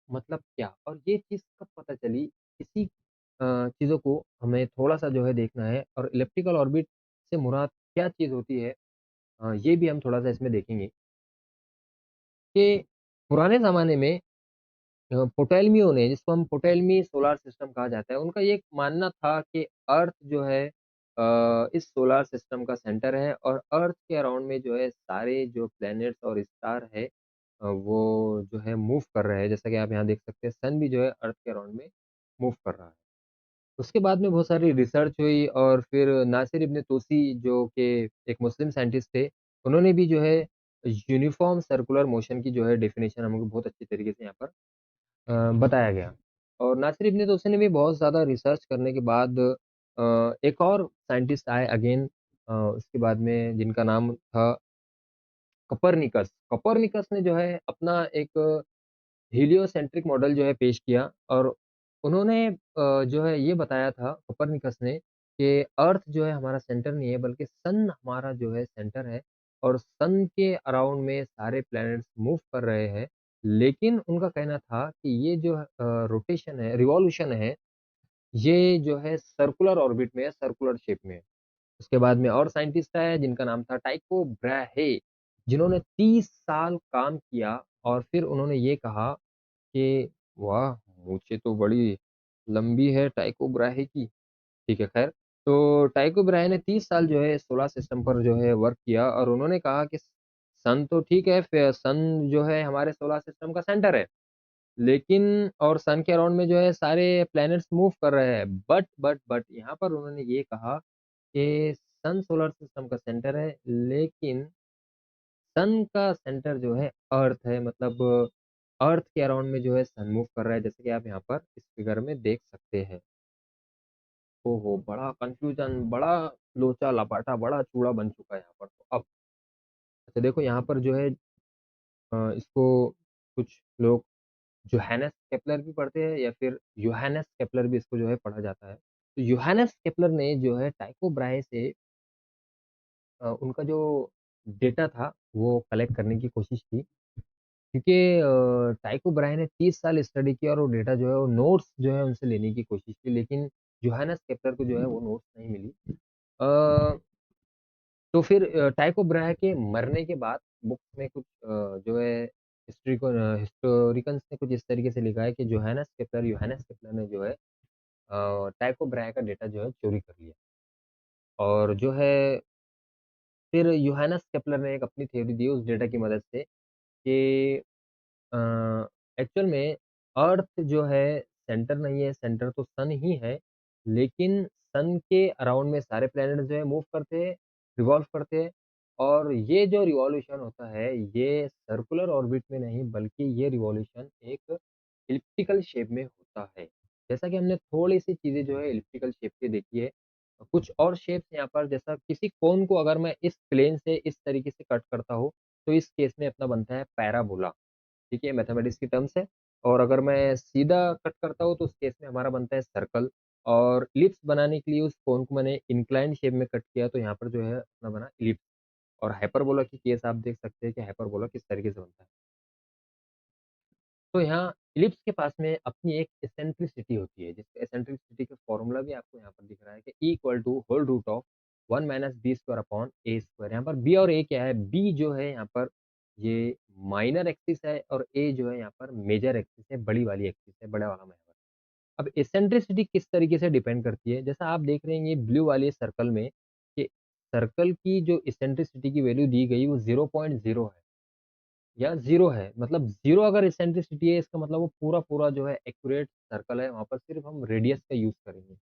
S1: मतलब क्या और ये चीज़ कब पता चली, इसी चीज़ों को हमें थोड़ा-सा जो है देखना है और इलिप्टिकल ऑर्बिट से मुराद क्या चीज़ होती है, ये भी हम थोड़ा-सा इसमें देखेंगे कि पुराने ज़माने में पोटोलमियों ने, जिसको हम पोटोलमी सोलर सिस्टम कहा जाता है, उनका ये एक मानना था कि अर्थ जो है इस सोलर सिस्टम का सेंटर है और अर्थ के अराउंड में जो है सारे जो प्लैनेट्स और स्टार है, वो जो है मूव कर रहे हैं। जैसा कि आप यहाँ देख सकते हैं, सन भी जो है अर्थ के अराउंड में मूव कर रहा है। उसके बाद में बहुत सारी रिसर्च हुई और फिर नासिर इब्न तूसी जो कि एक मुस्लिम साइंटिस्ट थे, उन्होंने भी जो है यूनिफ़ॉर्म सर्कुलर मोशन की जो है डेफिनिशन हमको बहुत अच्छी तरीके से यहाँ पर बताया गया। और नासिर इब्न तूसी ने भी बहुत ज़्यादा रिसर्च करने के बाद एक और साइंटिस्ट आए अगेन, उसके बाद में, जिनका नाम था कोपरनिकस। कोपरनिकस ने जो है अपना एक हीलियोसेंट्रिक मॉडल जो है पेश किया और उन्होंने जो है ये बताया था कोपरनिकस ने कि अर्थ जो है हमारा सेंटर नहीं है, बल्कि सन हमारा जो है सेंटर है और सन के अराउंड में सारे प्लैनेट्स मूव कर रहे हैं। लेकिन उनका कहना था कि ये जो रोटेशन है, रिवॉल्यूशन है, ये जो है सर्कुलर ऑर्बिट में है, सर्कुलर शेप में है। उसके बाद में और साइंटिस्ट आए जिनका नाम था टाइको ब्राहे, जिन्होंने 30 साल काम किया और फिर उन्होंने ये कहा कि वाह! मूंछें तो बड़ी लंबी है टाइको ब्राहे की। ठीक है, ख़ैर। तो टाइको ब्राहे ने 30 साल जो है सोलर सिस्टम पर जो है वर्क किया और उन्होंने कहा कि सन तो ठीक है, फ़िर सन जो है हमारे सोलर सिस्टम का सेंटर है। लेकिन और सन के अराउंड में जो है सारे प्लैनेट्स मूव कर रहे हैं। बट यहाँ पर उन्होंने ये कहा कि सन सोलर सिस्टम का सेंटर है, लेकिन सन का सेंटर जो है अर्थ है, मतलब अर्थ के अराउंड में जो है सन मूव कर रहा है, जैसे कि आप यहाँ पर इस फिगर में देख सकते हैं। ओहो! बड़ा कन्फ्यूज़न, बड़ा लोचा-लपाटा, बड़ा चूड़ा बन चुका है यहाँ पर तो अब। अच्छा देखो यहाँ पर जो है इसको कुछ लोग जोहानस केपलर भी पढ़ते हैं या फिर योहानस केपलर भी इसको जो है पढ़ा जाता है। तो योहानस केपलर ने जो है टाइको ब्राहे से उनका जो डेटा था वो कलेक्ट करने की कोशिश की। क्योंकि टाइको ब्राहे ने 30 साल स्टडी किया और वो डेटा जो है वो नोट्स जो है उनसे लेने की कोशिश की, लेकिन जोहानस केपलर को जो है वो नोट्स नहीं मिली। अ, तो फिर टाइको ब्राहे के मरने के बाद बुक्स में कुछ जो है हिस्टोरिकन्स ने कुछ इस तरीके से लिखा है कि योहानस केपलर ने जो है टाइको ब्राहे का डेटा जो है चोरी कर लिया और जो है फिर योहानस केपलर ने एक अपनी थ्योरी दी उस डेटा की मदद से कि अ, एक्चुअल में अर्थ जो है सेंटर नहीं है, सेंटर तो सन ही है, लेकिन सन के अराउंड में सारे प्लैनेट जो है मूव करते हैं, रिवॉल्व करते हैं और ये जो रिवॉल्यूशन होता है, ये सर्कुलर ऑर्बिट में नहीं, बल्कि ये रिवॉल्यूशन एक इलिप्टिकल शेप में होता है। जैसा कि हमने थोड़ी-सी चीज़ें जो है इलिप्टिकल शेप की देखी है, कुछ और शेप्स यहाँ पर, जैसा किसी कोन को अगर मैं इस प्लेन से इस तरीके से कट करता हूँ, तो इस केस में अपना बनता है पैराबोला। ठीक है, मैथमेटिक्स की टर्म्स है और अगर मैं सीधा कट करता हूँ तो उस केस में हमारा बनता है सर्कल और इलिप्स बनाने के लिए उस कोन को मैंने इंक्लाइंड शेप में कट किया तो यहाँ पर जो है अपना बना इलिप्स। और हाइपरबोला की केस आप देख सकते हैं कि हाइपरबोला किस तरीके से बनता है। तो यहाँ इलिप्स के पास में अपनी एक एसेंट्रिसिटी होती है, जिसका एसेंट्रिसिटी का फॉर्मूला भी आपको यहाँ पर दिख रहा है कि E equal to whole root of 1 minus b square upon a square. यहाँ पर बी और ए क्या है? बी जो है यहाँ पर ये माइनर एक्सिस है और ए जो है यहाँ पर मेजर एक्सिस है, बड़ी वाली एक्सिस है, बड़ा वाला महवर। अब एसेंट्रिसिटी किस तरीके से डिपेंड करती है, जैसा आप देख रहे हैं ये ब्लू वाले सर्कल में, कि सर्कल की जो एसेंट्रिसिटी की वैल्यू दी गई वो 0.0 है या 0 है। मतलब 0 अगर एसेंट्रिसिटी है, इसका मतलब वो पूरा-पूरा जो है एक्यूरेट सर्कल है, वहाँ पर सिर्फ हम रेडियस का यूज़ करेंगे।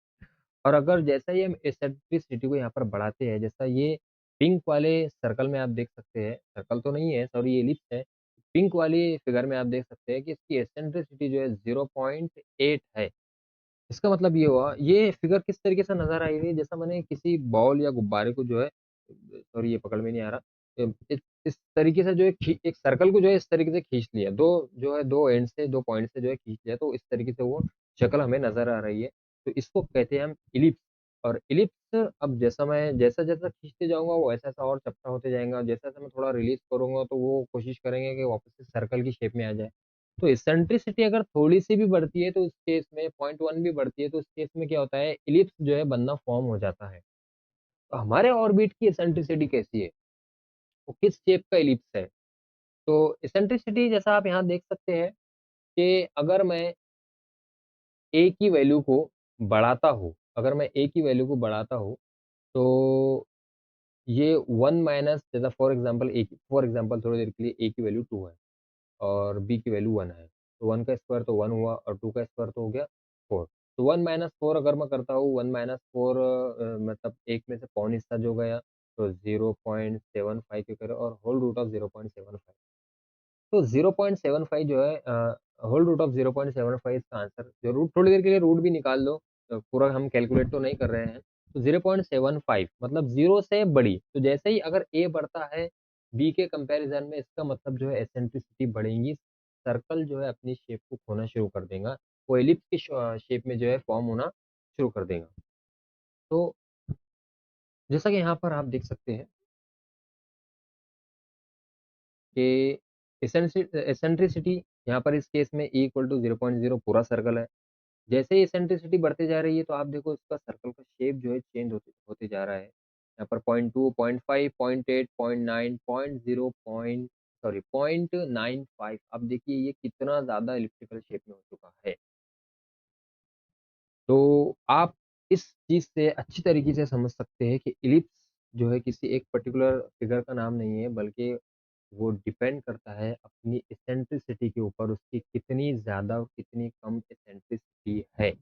S1: और अगर जैसा ही हम एसेंट्रिसिटी को यहाँ पर बढ़ाते हैं, जैसा ये पिंक वाले सर्कल में आप देख सकते हैं, सर्कल तो नहीं है, सॉरी ये एलिप्स है। पिंक वाली फिगर में आप देख सकते हैं कि इसकी एसेंट्रिसिटी जो है 0.8 है। इसका मतलब ये हुआ, ये फिगर किस तरीके से नज़र आई हुई है, जैसा मैंने किसी बॉल या गुब्बारे को जो है, सॉरी ये पकड़ में नहीं आ रहा। इस तरीके से जो है एक सर्कल को जो है इस तरीके से खींच लिया। 2 जो है 2 एंड से 2 पॉइंट से जो है खींच लिया, तो इस तरीके से वो शक्ल हमें नज़र आ रही है। तो इसको कहते हैं हम इलिप्स। और इलिप्स अब जैसा मैं जैसा-जैसा खींचते जाऊँगा वो ऐसा-ऐसा और चपटा होते जाएगा। जैसा-जैसा मैं थोड़ा रिलीज़ करूँगा तो वो कोशिश करेंगे कि वापस से सर्कल की शेप में आ जाए। तो एक्सेंट्रिसिटी अगर थोड़ी-सी भी बढ़ती है तो उस केस में 0.1 भी बढ़ती है तो उस केस में क्या होता है, इलिप्स जो है बनना फॉर्म हो जाता है। तो हमारे ऑर्बिट की एक्सेंट्रिसिटी कैसी है? वो किस शेप का इलिप्स है? तो एक्सेंट्रिसिटी जैसा आप यहाँ देख सकते हैं कि अगर मैं a की वैल्यू को बढ़ाता हूँ, अगर मैं a की वैल्यू को बढ़ाता हूँ, तो ये 1 माइनस जैसा फॉर एग्ज़ाम्पल थोड़ी देर के लिए a की वैल्यू 2 है और b की वैल्यू 1 है। तो 1 का स्क्वायर तो 1 हुआ और 2 का स्क्वायर तो हो गया 4। तो 1 माइनस 4 अगर मैं करता हूँ, 1 माइनस 4 मतलब 1 में से पौन हिस्सा जो गया, तो 0.75 क्यों करें और होल रूट ऑफ 0.75। तो 0.75 जो है होल रूट ऑफ 0.75 इसका आंसर, जो रूट थोड़ी देर के लिए रूट भी निकाल लो, पूरा हम कैलकुलेट तो नहीं कर रहे हैं। तो 0.75 मतलब 0 से बड़ी, तो जैसे ही अगर a बढ़ता है b के कंपैरिजन में, इसका मतलब जो है एसेंट्रिसिटी बढ़ेगी, सर्कल जो है अपनी शेप को खोना शुरू कर देगा, वो एलिप्स की शेप में जो है फॉर्म होना शुरू कर देगा। तो जैसा कि यहाँ पर आप देख सकते हैं कि एसेंट्रिसिटी यहाँ पर इस केस में e इक्वल टू 0.0 पूरा सर्कल है। जैसे ही एसेंट्रिसिटी बढ़ते जा रही है तो आप देखो इसका सर्कल का शेप जो है चेंज होते होते जा रहा है। यहाँ पर 0.2, 0.5, 0.8, 0.9, 0.0 सॉरी 0.95। अब देखिए ये कितना ज़्यादा एलिप्टिकल शेप में हो चुका है। तो आप इस चीज़ से अच्छी तरीके से समझ सकते हैं कि इलिप्स जो है किसी एक पर्टिकुलर फिगर का नाम नहीं है, बल्कि वो डिपेंड करता है अपनी एसेंट्रिसिटी के ऊपर, उसकी कितनी ज़्यादा और कितनी कम एसेंट्रिसिटी है।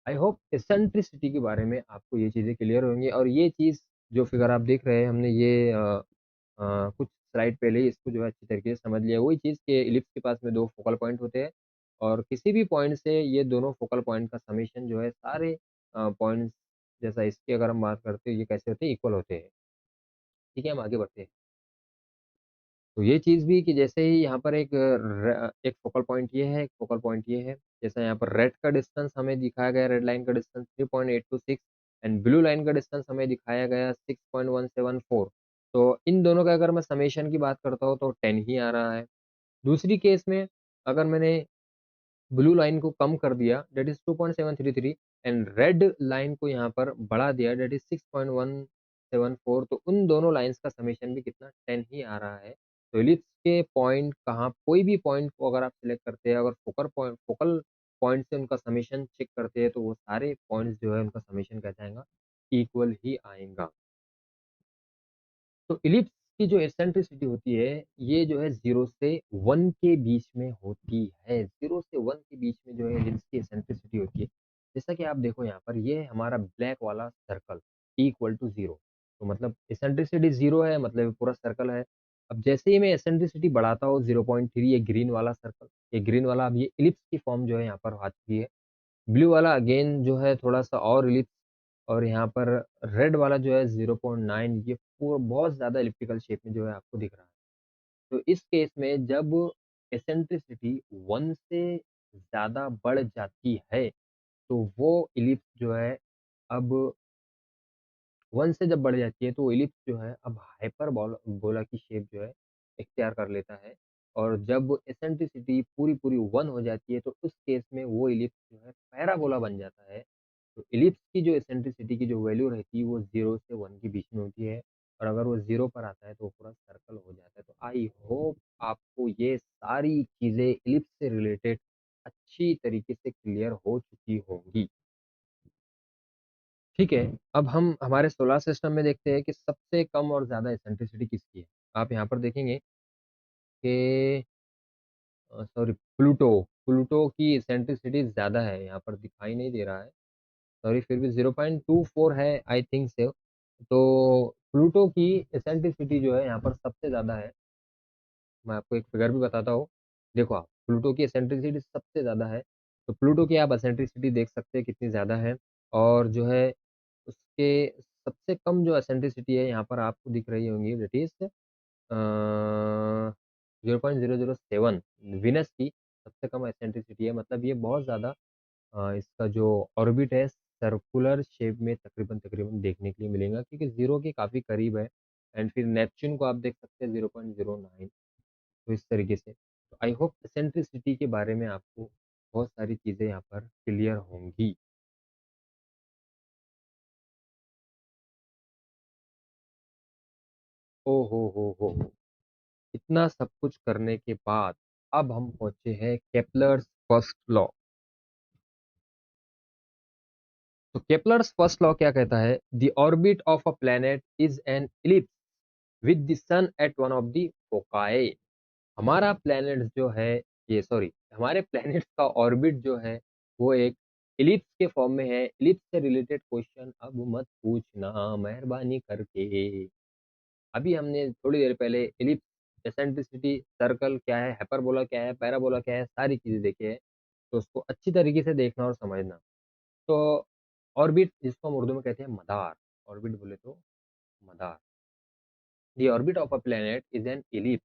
S1: आई होप एसेंट्रिसिटी के बारे में आपको ये चीज़ें क्लियर होंगी और ये चीज़ जो फिगर आप देख रहे हैं, हमने ये कुछ स्लाइड पहले ही इसको जो है अच्छी तरीके से समझ लिया। वही चीज़ कि इलिप्स के पास में 2 फोकल पॉइंट होते हैं और किसी भी पॉइंट से ये दोनों फोकल पॉइंट का समेशन जो है सारे पॉइंट्स, जैसा इसकी अगर हम बात करते हैं, ये कैसे होते हैं, इक्वल होते हैं। ठीक है, हम आगे बढ़ते हैं। तो ये चीज़ भी कि जैसे ही यहाँ पर एक फोकल पॉइंट ये है, एक फोकल पॉइंट ये है। जैसा यहाँ पर रेड का डिस्टेंस हमें दिखाया गया है, रेड लाइन का डिस्टेंस 3.826 एंड ब्लू लाइन का डिस्टेंस हमें दिखाया गया 6.174। तो इन दोनों का अगर मैं समेशन की बात करता हूँ तो 10 ही आ रहा है। दूसरी केस में अगर मैंने ब्लू लाइन को कम कर दिया, that is 2.733 and red line को यहाँ पर बढ़ा दिया, दैट इज़ 6.174। तो उन दोनों लाइन्स का समेशन भी कितना 10 ही आ रहा है। तो एलिप्स के पॉइंट कहाँ, कोई भी पॉइंट को अगर आप सिलेक्ट करते हैं, अगर फोकल पॉइंट से उनका समेशन चेक करते हैं, तो वो सारे पॉइंट्स जो है उनका समेशन कैसा आएगा, इक्वल ही आएगा। तो इलिप्स की जो एक्सेंट्रिसिटी होती है, ये जो है 0 से 1 के बीच में होती है। 0 से 1 के बीच में जो है इलिप्स की एक्सेंट्रिसिटी होती है। जैसा कि आप देखो यहाँ पर, ये हमारा ब्लैक वाला सर्कल इक्वल टू 0। तो मतलब एक्सेंट्रिसिटी 0 है, मतलब ये पूरा सर्कल है। अब जैसे ही मैं एक्सेंट्रिसिटी बढ़ाता हूँ 0.3, ये ग्रीन वाला सर्कल, ये ग्रीन वाला, अब ये इलिप्स की फॉर्म जो है यहाँ पर आती है। ब्लू वाला अगेन जो है थोड़ा-सा और इलिप्स, और यहाँ पर रेड वाला जो है 0.9, ये पूरा बहुत ज़्यादा एलिप्टिकल शेप में जो है आपको दिख रहा है। तो इस केस में जब एक्सेंट्रिसिटी 1 से ज़्यादा बढ़ जाती है, तो वो इलिप्स जो है अब 1 से जब बढ़ जाती है, तो वो इलिप्स जो है अब गोला की शेप जो है इख्तियार कर लेता है। और जब एक्सेंट्रिसिटी पूरी-पूरी 1 हो जाती है, तो उस केस में वो इलिप्स जो है पैराबोला बन जाता है। तो इलिप्स की जो एक्सेंट्रिसिटी की जो वैल्यू रहती है, वो 0 से 1 के बीच में होती है। और अगर वो 0 पर आता है तो वो पूरा सर्कल हो जाता है। तो आई होप आपको ये सारी चीज़ें इलिप्स से रिलेटेड अच्छी तरीके से क्लियर हो चुकी होंगी। ठीक है, अब हम हमारे सोलर सिस्टम में देखते हैं कि सबसे कम और ज़्यादा एसेंट्रिसिटी किसकी है। आप यहाँ पर देखेंगे कि सॉरी प्लूटो, प्लूटो की एसेंट्रिसिटी ज़्यादा है, यहाँ पर दिखाई नहीं दे रहा है। सॉरी फिर भी 0.24 है आई थिंक सो। तो प्लूटो की एसेंट्रिसिटी जो है यहाँ पर सबसे ज़्यादा है। मैं आपको एक फिगर भी बताता हूँ। देखो आप, प्लूटो की एसेंट्रिसिटी सबसे ज़्यादा है। तो प्लूटो की आप एसेंट्रिसिटी देख सकते हैं कितनी ज़्यादा है। और जो है उसके सबसे कम जो एसेंट्रिसिटी है यहाँ पर आपको दिख रही होंगी दैट इज़ 0.007। वीनस की सबसे कम एसेंट्रिसिटी है, मतलब ये बहुत ज़्यादा इसका जो ऑर्बिट है सर्कुलर शेप में तकरीबन तकरीबन देखने के लिए मिलेगा, क्योंकि 0 के काफ़ी करीब है। एंड फिर नेपच्यून को आप देख सकते हैं 0.09। तो इस तरीके से तो आई होप एसेंट्रिसिटी के बारे में आपको बहुत सारी चीज़ें यहाँ पर क्लियर होंगी। ओ हो हो। इतना सब कुछ करने के बाद अब हम पहुंचे हैं केपलर्स फर्स्ट लॉ। तो केपलर्स फर्स्ट लॉ क्या कहता है? The orbit of a planet is an ellipse with the sun at one of the foci. हमारा प्लैनेट जो है, ये सॉरी, हमारे प्लैनेट का ऑर्बिट जो है वो एक इलिप्स के फॉर्म में है। इलिप्स से रिलेटेड क्वेश्चन अब मत पूछना मेहरबानी करके। अभी हमने थोड़ी देर पहले इलिप्स, एसेंट्रिसिटी, सर्कल क्या है, हाइपरबोला क्या है, पैराबोला क्या है, सारी चीजें देखी है। तो उसको अच्छी तरीके से देखना और समझना। तो ऑर्बिट जिसको हम उर्दू में कहते हैं मदार, ऑर्बिट बोले तो मदार। The orbit of a planet is an ellipse.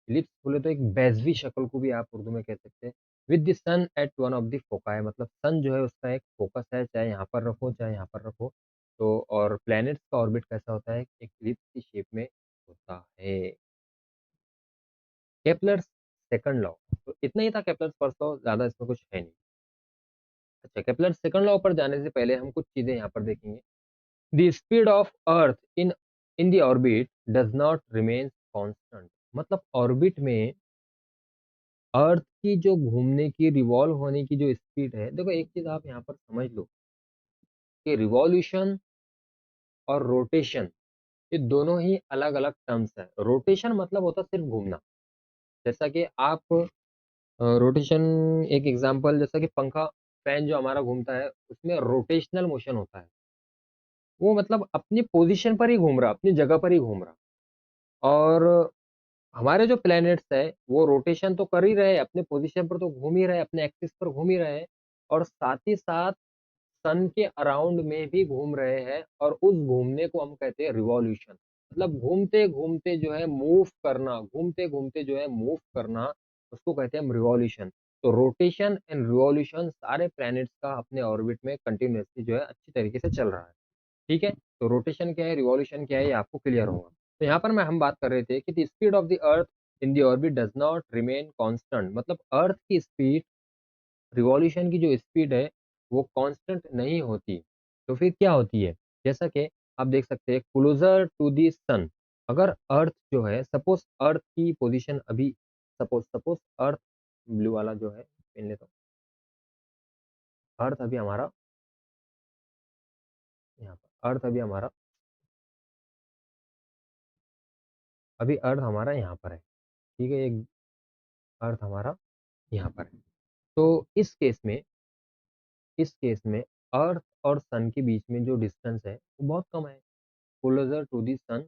S1: Ellipse बोले तो एक बेजवी शक्ल को भी आप उर्दू में कह सकते हैं। With the sun at one of the foci, मतलब सन जो है उसका एक फोकस है, चाहे यहाँ पर रखो चाहे यहाँ पर रखो। तो और प्लैनेट्स का ऑर्बिट कैसा होता है? एक इलिप्स की शेप में होता है। केपलर सेकंड लॉ, तो इतना ही था केपलर फर्स्ट लॉ, ज्यादा इसमें कुछ है नहीं। अच्छा, केपलर सेकंड लॉ पर जाने से पहले हम कुछ चीजें यहाँ पर देखेंगे। The speed of earth in the orbit does not remain constant. मतलब ऑर्बिट में अर्थ की जो घूमने की, रिवॉल्व होने की जो स्पीड है, देखो एक चीज आप यहाँ पर समझ लो कि रिवॉल्यूशन और रोटेशन, ये दोनों ही अलग अलग टर्म्स है। रोटेशन मतलब होता है सिर्फ घूमना। जैसा कि आप रोटेशन, एक एग्जांपल जैसा कि पंखा, फैन जो हमारा घूमता है उसमें रोटेशनल मोशन होता है। वो मतलब अपनी पोजीशन पर ही घूम रहा, अपनी जगह पर ही घूम रहा। और हमारे जो प्लैनेट्स है वो रोटेशन तो कर ही रहे, अपने पोजीशन पर तो घूम ही रहे, अपने एक्सिस पर घूम ही रहे हैं। और साथ ही साथ सन के अराउंड में भी घूम रहे हैं, और उस घूमने को हम कहते हैं रिवॉल्यूशन। मतलब घूमते घूमते जो है मूव करना, घूमते घूमते जो है मूव करना, उसको कहते हैं हम रिवॉल्यूशन। तो रोटेशन एंड रिवॉल्यूशन सारे प्लैनेट्स का अपने ऑर्बिट में कंटिन्यूअसली जो है अच्छी तरीके से चल रहा है। ठीक है, तो रोटेशन क्या है, रिवॉल्यूशन क्या है, ये आपको क्लियर होगा। तो यहाँ पर मैं हम बात कर रहे थे कि the speed of the earth in the orbit does not remain constant. मतलब अर्थ की स्पीड, रिवॉल्यूशन की जो स्पीड है वो कांस्टेंट नहीं होती। तो फिर क्या होती है? जैसा कि आप देख सकते हैं क्लोजर टू द सन। अगर अर्थ जो है, सपोज अर्थ की पोजीशन अभी, सपोज सपोज अर्थ, ब्लू वाला जो है पहन लेता हूँ। अर्थ अभी हमारा यहाँ पर, अर्थ अभी हमारा, अभी अर्थ हमारा यहाँ पर है। ठीक है, एक अर्थ हमारा यहाँ पर है। तो इस केस में अर्थ और सन के बीच में जो डिस्टेंस है वो बहुत कम है। क्लोजर टू दी सन,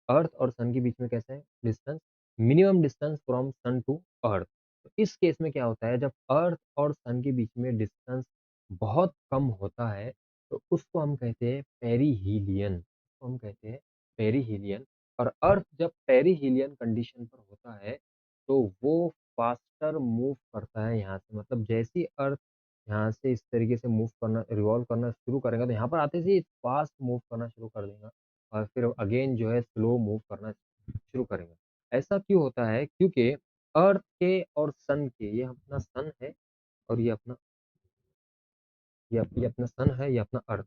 S1: अर्थ और सन के बीच में कैसा है distance? Minimum distance from sun to earth. तो इस केस में क्या होता है, जब अर्थ और सन के बीच में डिस्टेंस बहुत कम होता है तो उसको हम कहते हैं पेरीहीलियन, उसको हम कहते हैं पेरीहीलियन। और अर्थ जब पेरीहीलियन कंडीशन पर होता है तो वो फास्टर मूव करता है यहाँ से। मतलब जैसे ही अर्थ यहाँ से इस तरीके से मूव करना, रिवॉल्व करना शुरू करेगा, तो यहाँ पर आते ही फास्ट मूव करना शुरू कर देगा, और फिर अगेन जो है स्लो मूव करना शुरू करेंगे। ऐसा क्यों होता है? क्योंकि अर्थ के और सन के, ये अपना सन है और ये अपना सन है, ये अपना अर्थ है।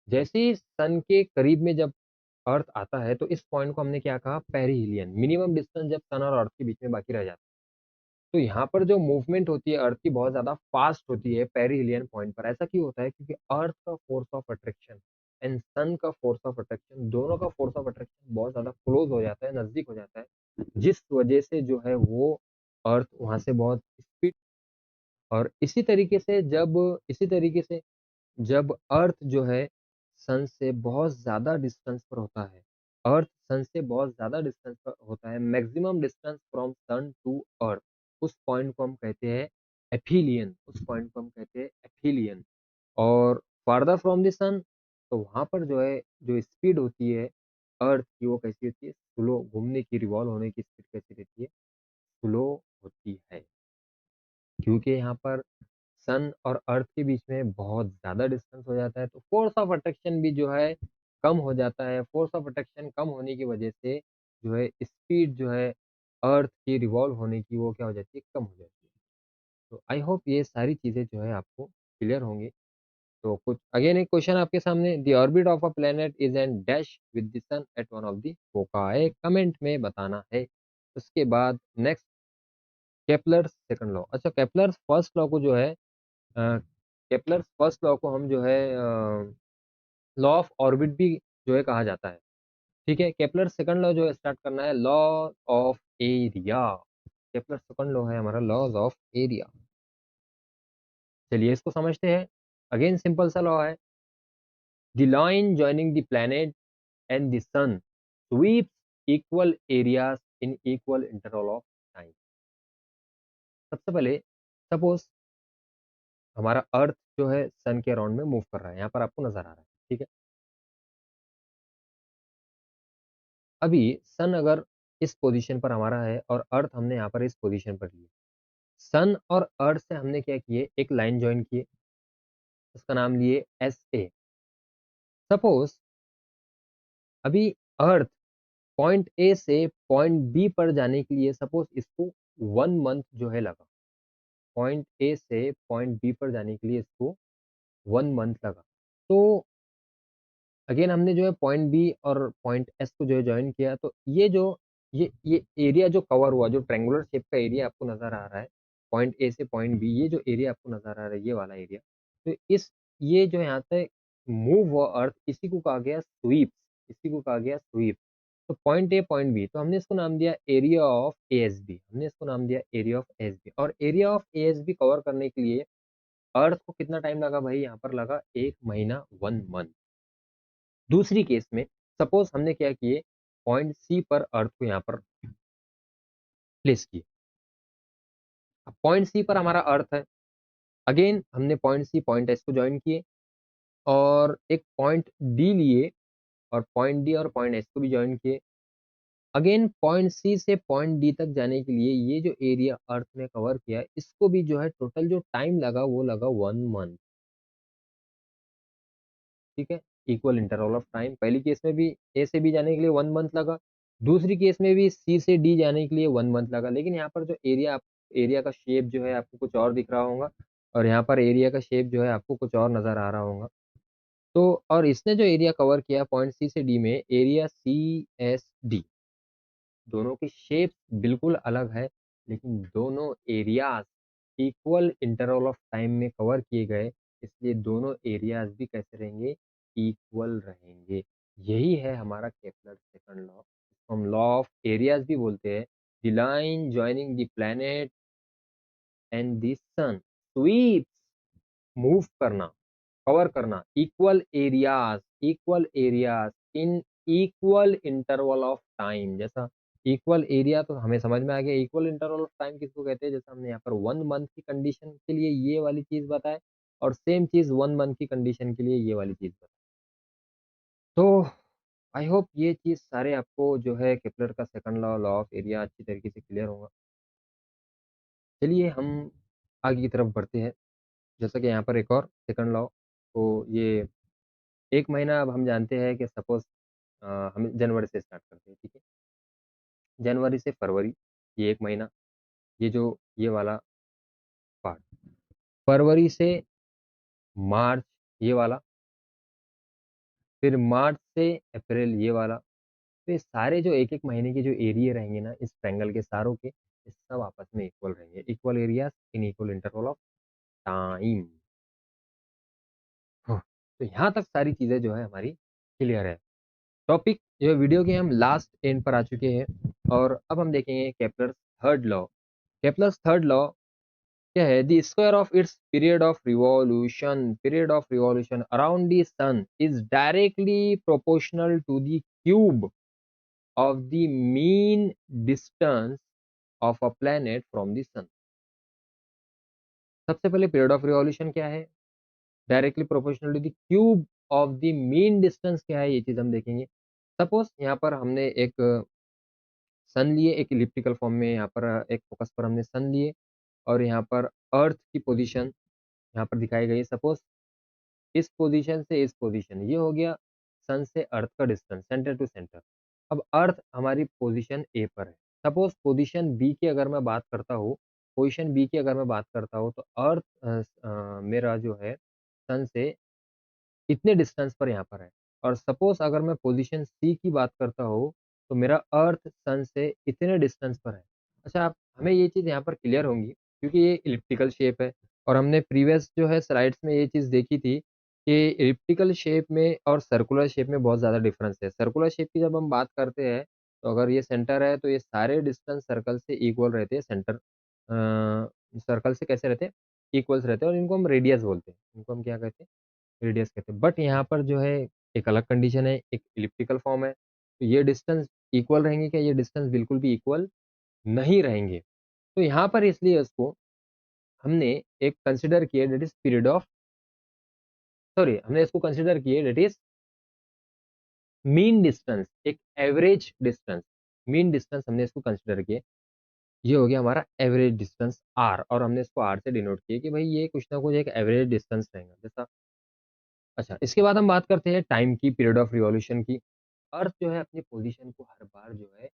S1: जैसे ही सन के करीब में जब अर्थ आता है तो इस पॉइंट को हमने क्या कहा, पेरिहिलियन, मिनिमम डिस्टेंस जब सन और अर्थ के बीच में बाकी रह जाता है। तो यहाँ पर जो मूवमेंट होती है अर्थ की बहुत ज़्यादा फास्ट होती है पेरिहिलियन पॉइंट पर। ऐसा क्यों होता है? क्योंकि अर्थ का फोर्स ऑफ अट्रैक्शन एंड सन का फोर्स ऑफ अट्रैक्शन, दोनों का फोर्स ऑफ अट्रैक्शन बहुत ज़्यादा क्लोज हो जाता है, नज़दीक हो जाता है, जिस वजह से जो है वो अर्थ वहाँ से बहुत स्पीड, और इसी तरीके से जब अर्थ जो है सन से बहुत ज़्यादा डिस्टेंस पर होता है, अर्थ सन से बहुत ज़्यादा डिस्टेंस पर होता है, maximum distance from sun to earth, उस पॉइंट को हम कहते हैं एफिलियन, उस पॉइंट को हम कहते हैं एफिलियन। और फार्दर फ्रॉम द सन, तो वहाँ पर जो है जो स्पीड होती है अर्थ की वो कैसी होती है, स्लो, घूमने की, रिवॉल्व होने की स्पीड कैसी रहती है, स्लो होती है, क्योंकि यहाँ पर सन और अर्थ के बीच में बहुत ज़्यादा डिस्टेंस हो जाता है, तो फोर्स ऑफ अट्रैक्शन भी जो है कम हो जाता है। फोर्स ऑफ अट्रैक्शन कम होने की वजह से जो है स्पीड जो है अर्थ की रिवॉल्व होने की वो क्या हो जाती है, कम हो जाती है। तो आई होप ये सारी चीज़ें जो है आपको क्लियर होंगी। तो कुछ अगेन एक क्वेश्चन आपके सामने, the orbit of a planet is an dash with the sun at one of the foci, comment में बताना है। उसके बाद नेक्स्ट, केपलर सेकंड लॉ। अच्छा, केपलर फर्स्ट लॉ को जो है केपलर फर्स्ट लॉ को हम जो है लॉ ऑफ ऑर्बिट भी जो है कहा जाता है। ठीक है, केपलर सेकंड लॉ जो है स्टार्ट करना है, law of area. Kepler second law है हमारा लॉज ऑफ एरिया। चलिए इसको समझते हैं। अगेन सिंपल सा लॉ है, the line joining the planet and the sun sweeps equal areas in equal interval of time. सबसे पहले सपोज हमारा अर्थ जो है सन के अराउंड में मूव कर रहा है, यहाँ पर आपको नजर आ रहा है। ठीक है, अभी सन अगर इस पोजीशन पर हमारा है और अर्थ हमने यहाँ पर इस पोजीशन पर लिया, सन और अर्थ से हमने क्या किए, एक लाइन ज्वाइन किए, उसका नाम लिए एस ए। सपोज अभी अर्थ पॉइंट ए से पॉइंट बी पर जाने के लिए सपोज इसको 1 मंथ जो है लगा, पॉइंट ए से पॉइंट बी पर जाने के लिए इसको 1 मंथ लगा। तो अगेन हमने जो है पॉइंट बी और पॉइंट एस को जो है ज्वाइन किया, तो ये एरिया जो कवर हुआ, जो ट्रेंगुलर शेप का एरिया आपको नजर आ रहा है, पॉइंट ए से पॉइंट बी, ये जो एरिया आपको नजर आ रहा है, ये वाला एरिया, तो ये जो यहाँ से मूव हुआ अर्थ, इसी को कहा गया स्वीप, इसी को कहा गया स्वीप। तो पॉइंट ए पॉइंट बी, तो हमने इसको नाम दिया area of A S B, हमने इसको नाम दिया एरिया ऑफ एस बी। और area of A S B cover करने के लिए अर्थ को कितना टाइम लगा भाई, यहाँ पर लगा 1 महीना, 1 मंथ। दूसरी केस में सपोज हमने क्या किए, पॉइंट सी पर अर्थ को यहाँ पर प्लेस किए। अब पॉइंट सी पर हमारा अर्थ है, अगेन हमने पॉइंट सी पॉइंट एस को ज्वाइन किए और एक पॉइंट डी लिए, और पॉइंट डी और पॉइंट एस को भी ज्वाइन किए। अगेन पॉइंट सी से पॉइंट डी तक जाने के लिए ये जो एरिया अर्थ ने कवर किया, इसको भी जो है टोटल जो टाइम लगा वो लगा 1 मंथ। ठीक है, इक्वल इंटरवल ऑफ टाइम। पहली केस में भी ए से बी जाने के लिए 1 मंथ लगा, दूसरी केस में भी सी से डी जाने के लिए 1 मंथ लगा। लेकिन यहाँ पर जो एरिया का शेप जो है आपको कुछ और दिख रहा होगा, और यहाँ पर एरिया का शेप जो है आपको कुछ और नजर आ रहा होगा। तो और इसने जो एरिया कवर किया पॉइंट सी से डी में, एरिया सी एस डी, दोनों की शेप बिल्कुल अलग है, लेकिन दोनों areas equal interval of time में कवर किए गए, इसलिए दोनों एरियाज भी कैसे रहेंगे, इक्वल रहेंगे। यही है हमारा केपलर सेकंड लॉ, इसको हम लॉ ऑफ एरियाज भी बोलते हैं। The line joining the planet and the sun sweeps, move करना, कवर करना, equal areas in equal interval of time. जैसा इक्वल एरिया तो हमें समझ में आ गया, इक्वल इंटरवल ऑफ टाइम किसको कहते हैं, जैसे हमने यहाँ पर 1 मंथ की कंडीशन के लिए ये वाली चीज बताए, और सेम चीज 1 मंथ की कंडीशन के लिए ये वाली चीज बताए। तो आई होप ये चीज सारे आपको जो है केपलर का second law, law of area अच्छी तरीके से क्लियर होगा। चलिए हम आगे की तरफ बढ़ते हैं। जैसा कि यहाँ पर एक और सेकंड लॉ, तो ये 1 महीना, अब हम जानते हैं कि सपोज हम जनवरी से स्टार्ट करते हैं। ठीक है, जनवरी से फरवरी, ये 1 महीना, ये जो ये वाला पार्ट, फरवरी से मार्च, ये वाला, फिर मार्च से अप्रैल ये वाला, तो ये सारे जो 1-1 महीने के जो एरिया रहेंगे ना इस ट्रायंगल के सारों के, ये सब आपस में इक्वल रहेंगे। Equal areas in equal interval of time. हाँ, तो यहाँ तक सारी चीज़ें जो है हमारी क्लियर है। टॉपिक जो है वीडियो के हम लास्ट एंड पर आ चुके हैं और अब हम देखेंगे Kepler's third law. Kepler's third law क्या है? The square of its period of revolution around the sun is directly proportional to the cube of the mean distance of a planet from the sun. सबसे पहले period of revolution क्या है? Directly proportional to the cube of the mean distance क्या है? ये चीज़ हम देखेंगे। Suppose यहाँ पर हमने एक सन लिए, एक इलिप्टिकल फॉर्म में यहाँ पर एक फोकस पर हमने सन लिए और यहाँ पर अर्थ की पोजीशन यहाँ पर दिखाई गई है। सपोज़ इस पोजीशन से इस पोजीशन, ये हो गया सन से अर्थ का डिस्टेंस सेंटर टू सेंटर। अब अर्थ हमारी पोजीशन ए पर है। सपोज़ पोजीशन बी की अगर मैं बात करता हूँ, पोजीशन बी की अगर मैं बात करता हूँ तो अर्थ मेरा जो है सन से इतने डिस्टेंस पर यहाँ पर है और सपोज़ अगर मैं पोज़ीशन सी की बात करता हूँ, तो मेरा अर्थ सन से इतने डिस्टेंस पर है। अच्छा, आप हमें ये चीज़ यहाँ पर क्लियर होंगी क्योंकि ये इलिप्टिकल शेप है और हमने प्रीवियस जो है स्लाइड्स में ये चीज़ देखी थी कि इलिप्टिकल शेप में और सर्कुलर शेप में बहुत ज़्यादा डिफ़रेंस है। सर्कुलर शेप की जब हम बात करते हैं, तो अगर ये सेंटर है, तो ये सारे डिस्टेंस सर्कल से इक्वल रहते हैं। सर्कल से कैसे रहते हैं? इक्वल्स रहते हैं और इनको हम रेडियस बोलते हैं। इनको हम क्या कहते हैं? रेडियस कहते हैं। बट यहाँ पर जो है एक अलग कंडीशन है, एक इलिप्टिकल फॉर्म है, तो ये डिस्टेंस इक्वल रहेंगे क्या? ये डिस्टेंस बिल्कुल भी इक्वल नहीं रहेंगे। तो यहाँ पर इसलिए इसको हमने एक कंसिडर किया that is period of sorry हमने इसको कंसिडर किए दैट इज़ मीन डिस्टेंस, एक एवरेज डिस्टेंस, मीन डिस्टेंस हमने इसको कंसिडर किए। ये हो गया हमारा एवरेज डिस्टेंस आर और हमने इसको आर से डिनोट किया कि भाई ये कुछ ना कुछ एक एवरेज डिस्टेंस रहेगा। जैसा अच्छा, इसके बाद हम बात करते हैं टाइम की, पीरियड ऑफ रिवॉल्यूशन की। अर्थ जो है अपनी पोजीशन को हर बार जो है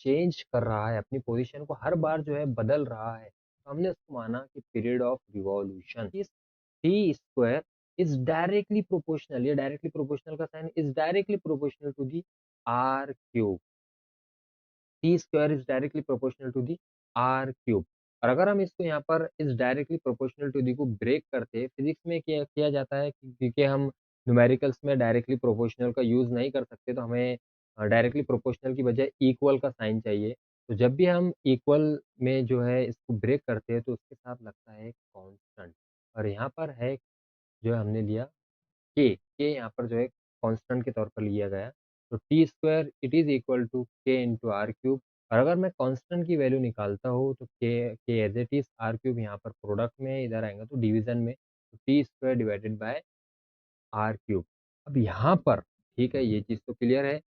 S1: चेंज कर रहा है, अपनी पोजीशन को हर बार जो है बदल रहा है। तो हमने उसको माना कि period of revolution is T square is directly proportional, ये डायरेक्टली प्रोपोर्शनल का sign is directly proportional to the R cube. T square is directly proportional to the R cube. और अगर हम इसको यहाँ पर is directly proportional to the को break करते हैं, फिजिक्स में किया किया जाता है क्योंकि हम न्यूमेरिकल्स में डायरेक्टली प्रोपोर्शनल का यूज़ नहीं कर सकते, तो हमें डायरेक्टली प्रोपोर्शनल की बजाय इक्वल का साइन चाहिए। तो जब भी हम इक्वल में जो है इसको ब्रेक करते हैं, तो उसके साथ लगता है कांस्टेंट और यहाँ पर है जो है हमने लिया के यहाँ पर जो है कांस्टेंट के तौर पर लिया गया। तो T square it is equal to K into R cube और अगर मैं कांस्टेंट की वैल्यू निकालता हूँ तो K as it is R cube यहाँ पर प्रोडक्ट में इधर आएगा तो डिवीज़न में तो T square divided by R cube. अब यहाँ पर ठीक है, ये चीज़ तो क्लियर है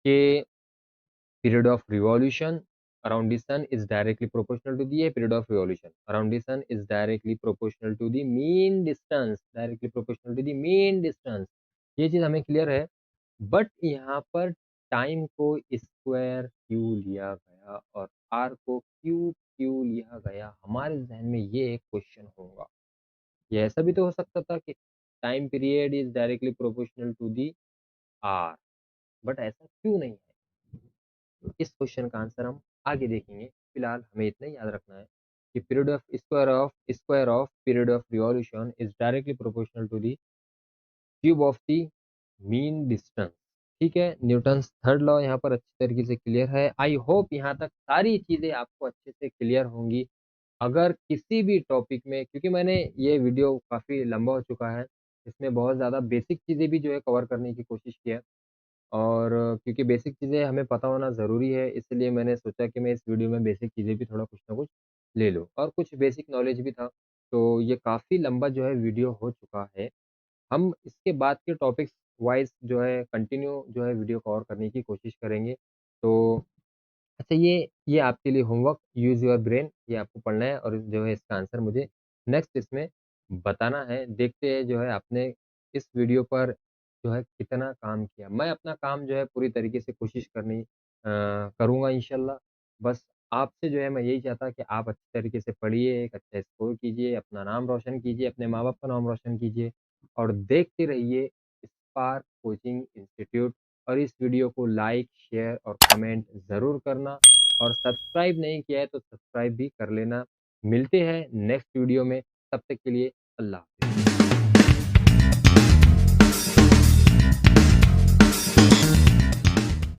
S1: कि period of revolution around the sun is directly proportional to the period of revolution around the sun is directly proportional to the mean distance, directly proportional to the mean distance। ये चीज हमें clear है। But यहाँ पर time को square Q लिया गया और आर को क्यू क्यू लिया गया, हमारे जहन में ये एक क्वेश्चन होगा। ये ऐसा भी तो हो सकता था कि time period is directly proportional to the R, but ऐसा क्यों नहीं है? तो इस क्वेश्चन का आंसर हम आगे देखेंगे। फिलहाल हमें इतना ही याद रखना है कि period of square of period of revolution is directly proportional to the cube of the mean distance. ठीक है, न्यूटन्स थर्ड लॉ यहाँ पर अच्छी तरीके से क्लियर है। आई होप यहाँ तक सारी चीज़ें आपको अच्छे से क्लियर होंगी। अगर किसी भी टॉपिक में, क्योंकि मैंने ये वीडियो काफ़ी लंबा हो चुका है, इसमें बहुत ज़्यादा बेसिक चीज़ें भी जो है कवर करने की कोशिश की है और क्योंकि बेसिक चीज़ें हमें पता होना ज़रूरी है, इसलिए मैंने सोचा कि मैं इस वीडियो में बेसिक चीज़ें भी थोड़ा कुछ ना कुछ ले लूँ और कुछ बेसिक नॉलेज भी था। तो ये काफ़ी लंबा जो है वीडियो हो चुका है। हम इसके बाद के टॉपिक्स वाइज़ जो है कंटिन्यू जो है वीडियो कवर करने की कोशिश करेंगे। तो अच्छा, ये आपके लिए होमवर्क, यूज़ योर ब्रेन, ये आपको पढ़ना है और जो है इसका आंसर मुझे नेक्स्ट इसमें बताना है। देखते हैं जो है आपने इस वीडियो पर जो है कितना काम किया। मैं अपना काम जो है पूरी तरीके से कोशिश करूँगा इंशाल्लाह। बस आपसे जो है मैं यही चाहता कि आप अच्छी तरीके से पढ़िए, एक अच्छा स्कोर कीजिए, अपना नाम रोशन कीजिए, अपने माँ-बाप का नाम रोशन कीजिए और देखते रहिए पार्क कोचिंग इंस्टीट्यूट। और इस वीडियो को लाइक, शेयर और कमेंट ज़रूर करना और सब्सक्राइब नहीं किया है तो सब्सक्राइब भी कर लेना। मिलते हैं नेक्स्ट वीडियो में, तब तक के लिए अल्लाह हाफ़िज़।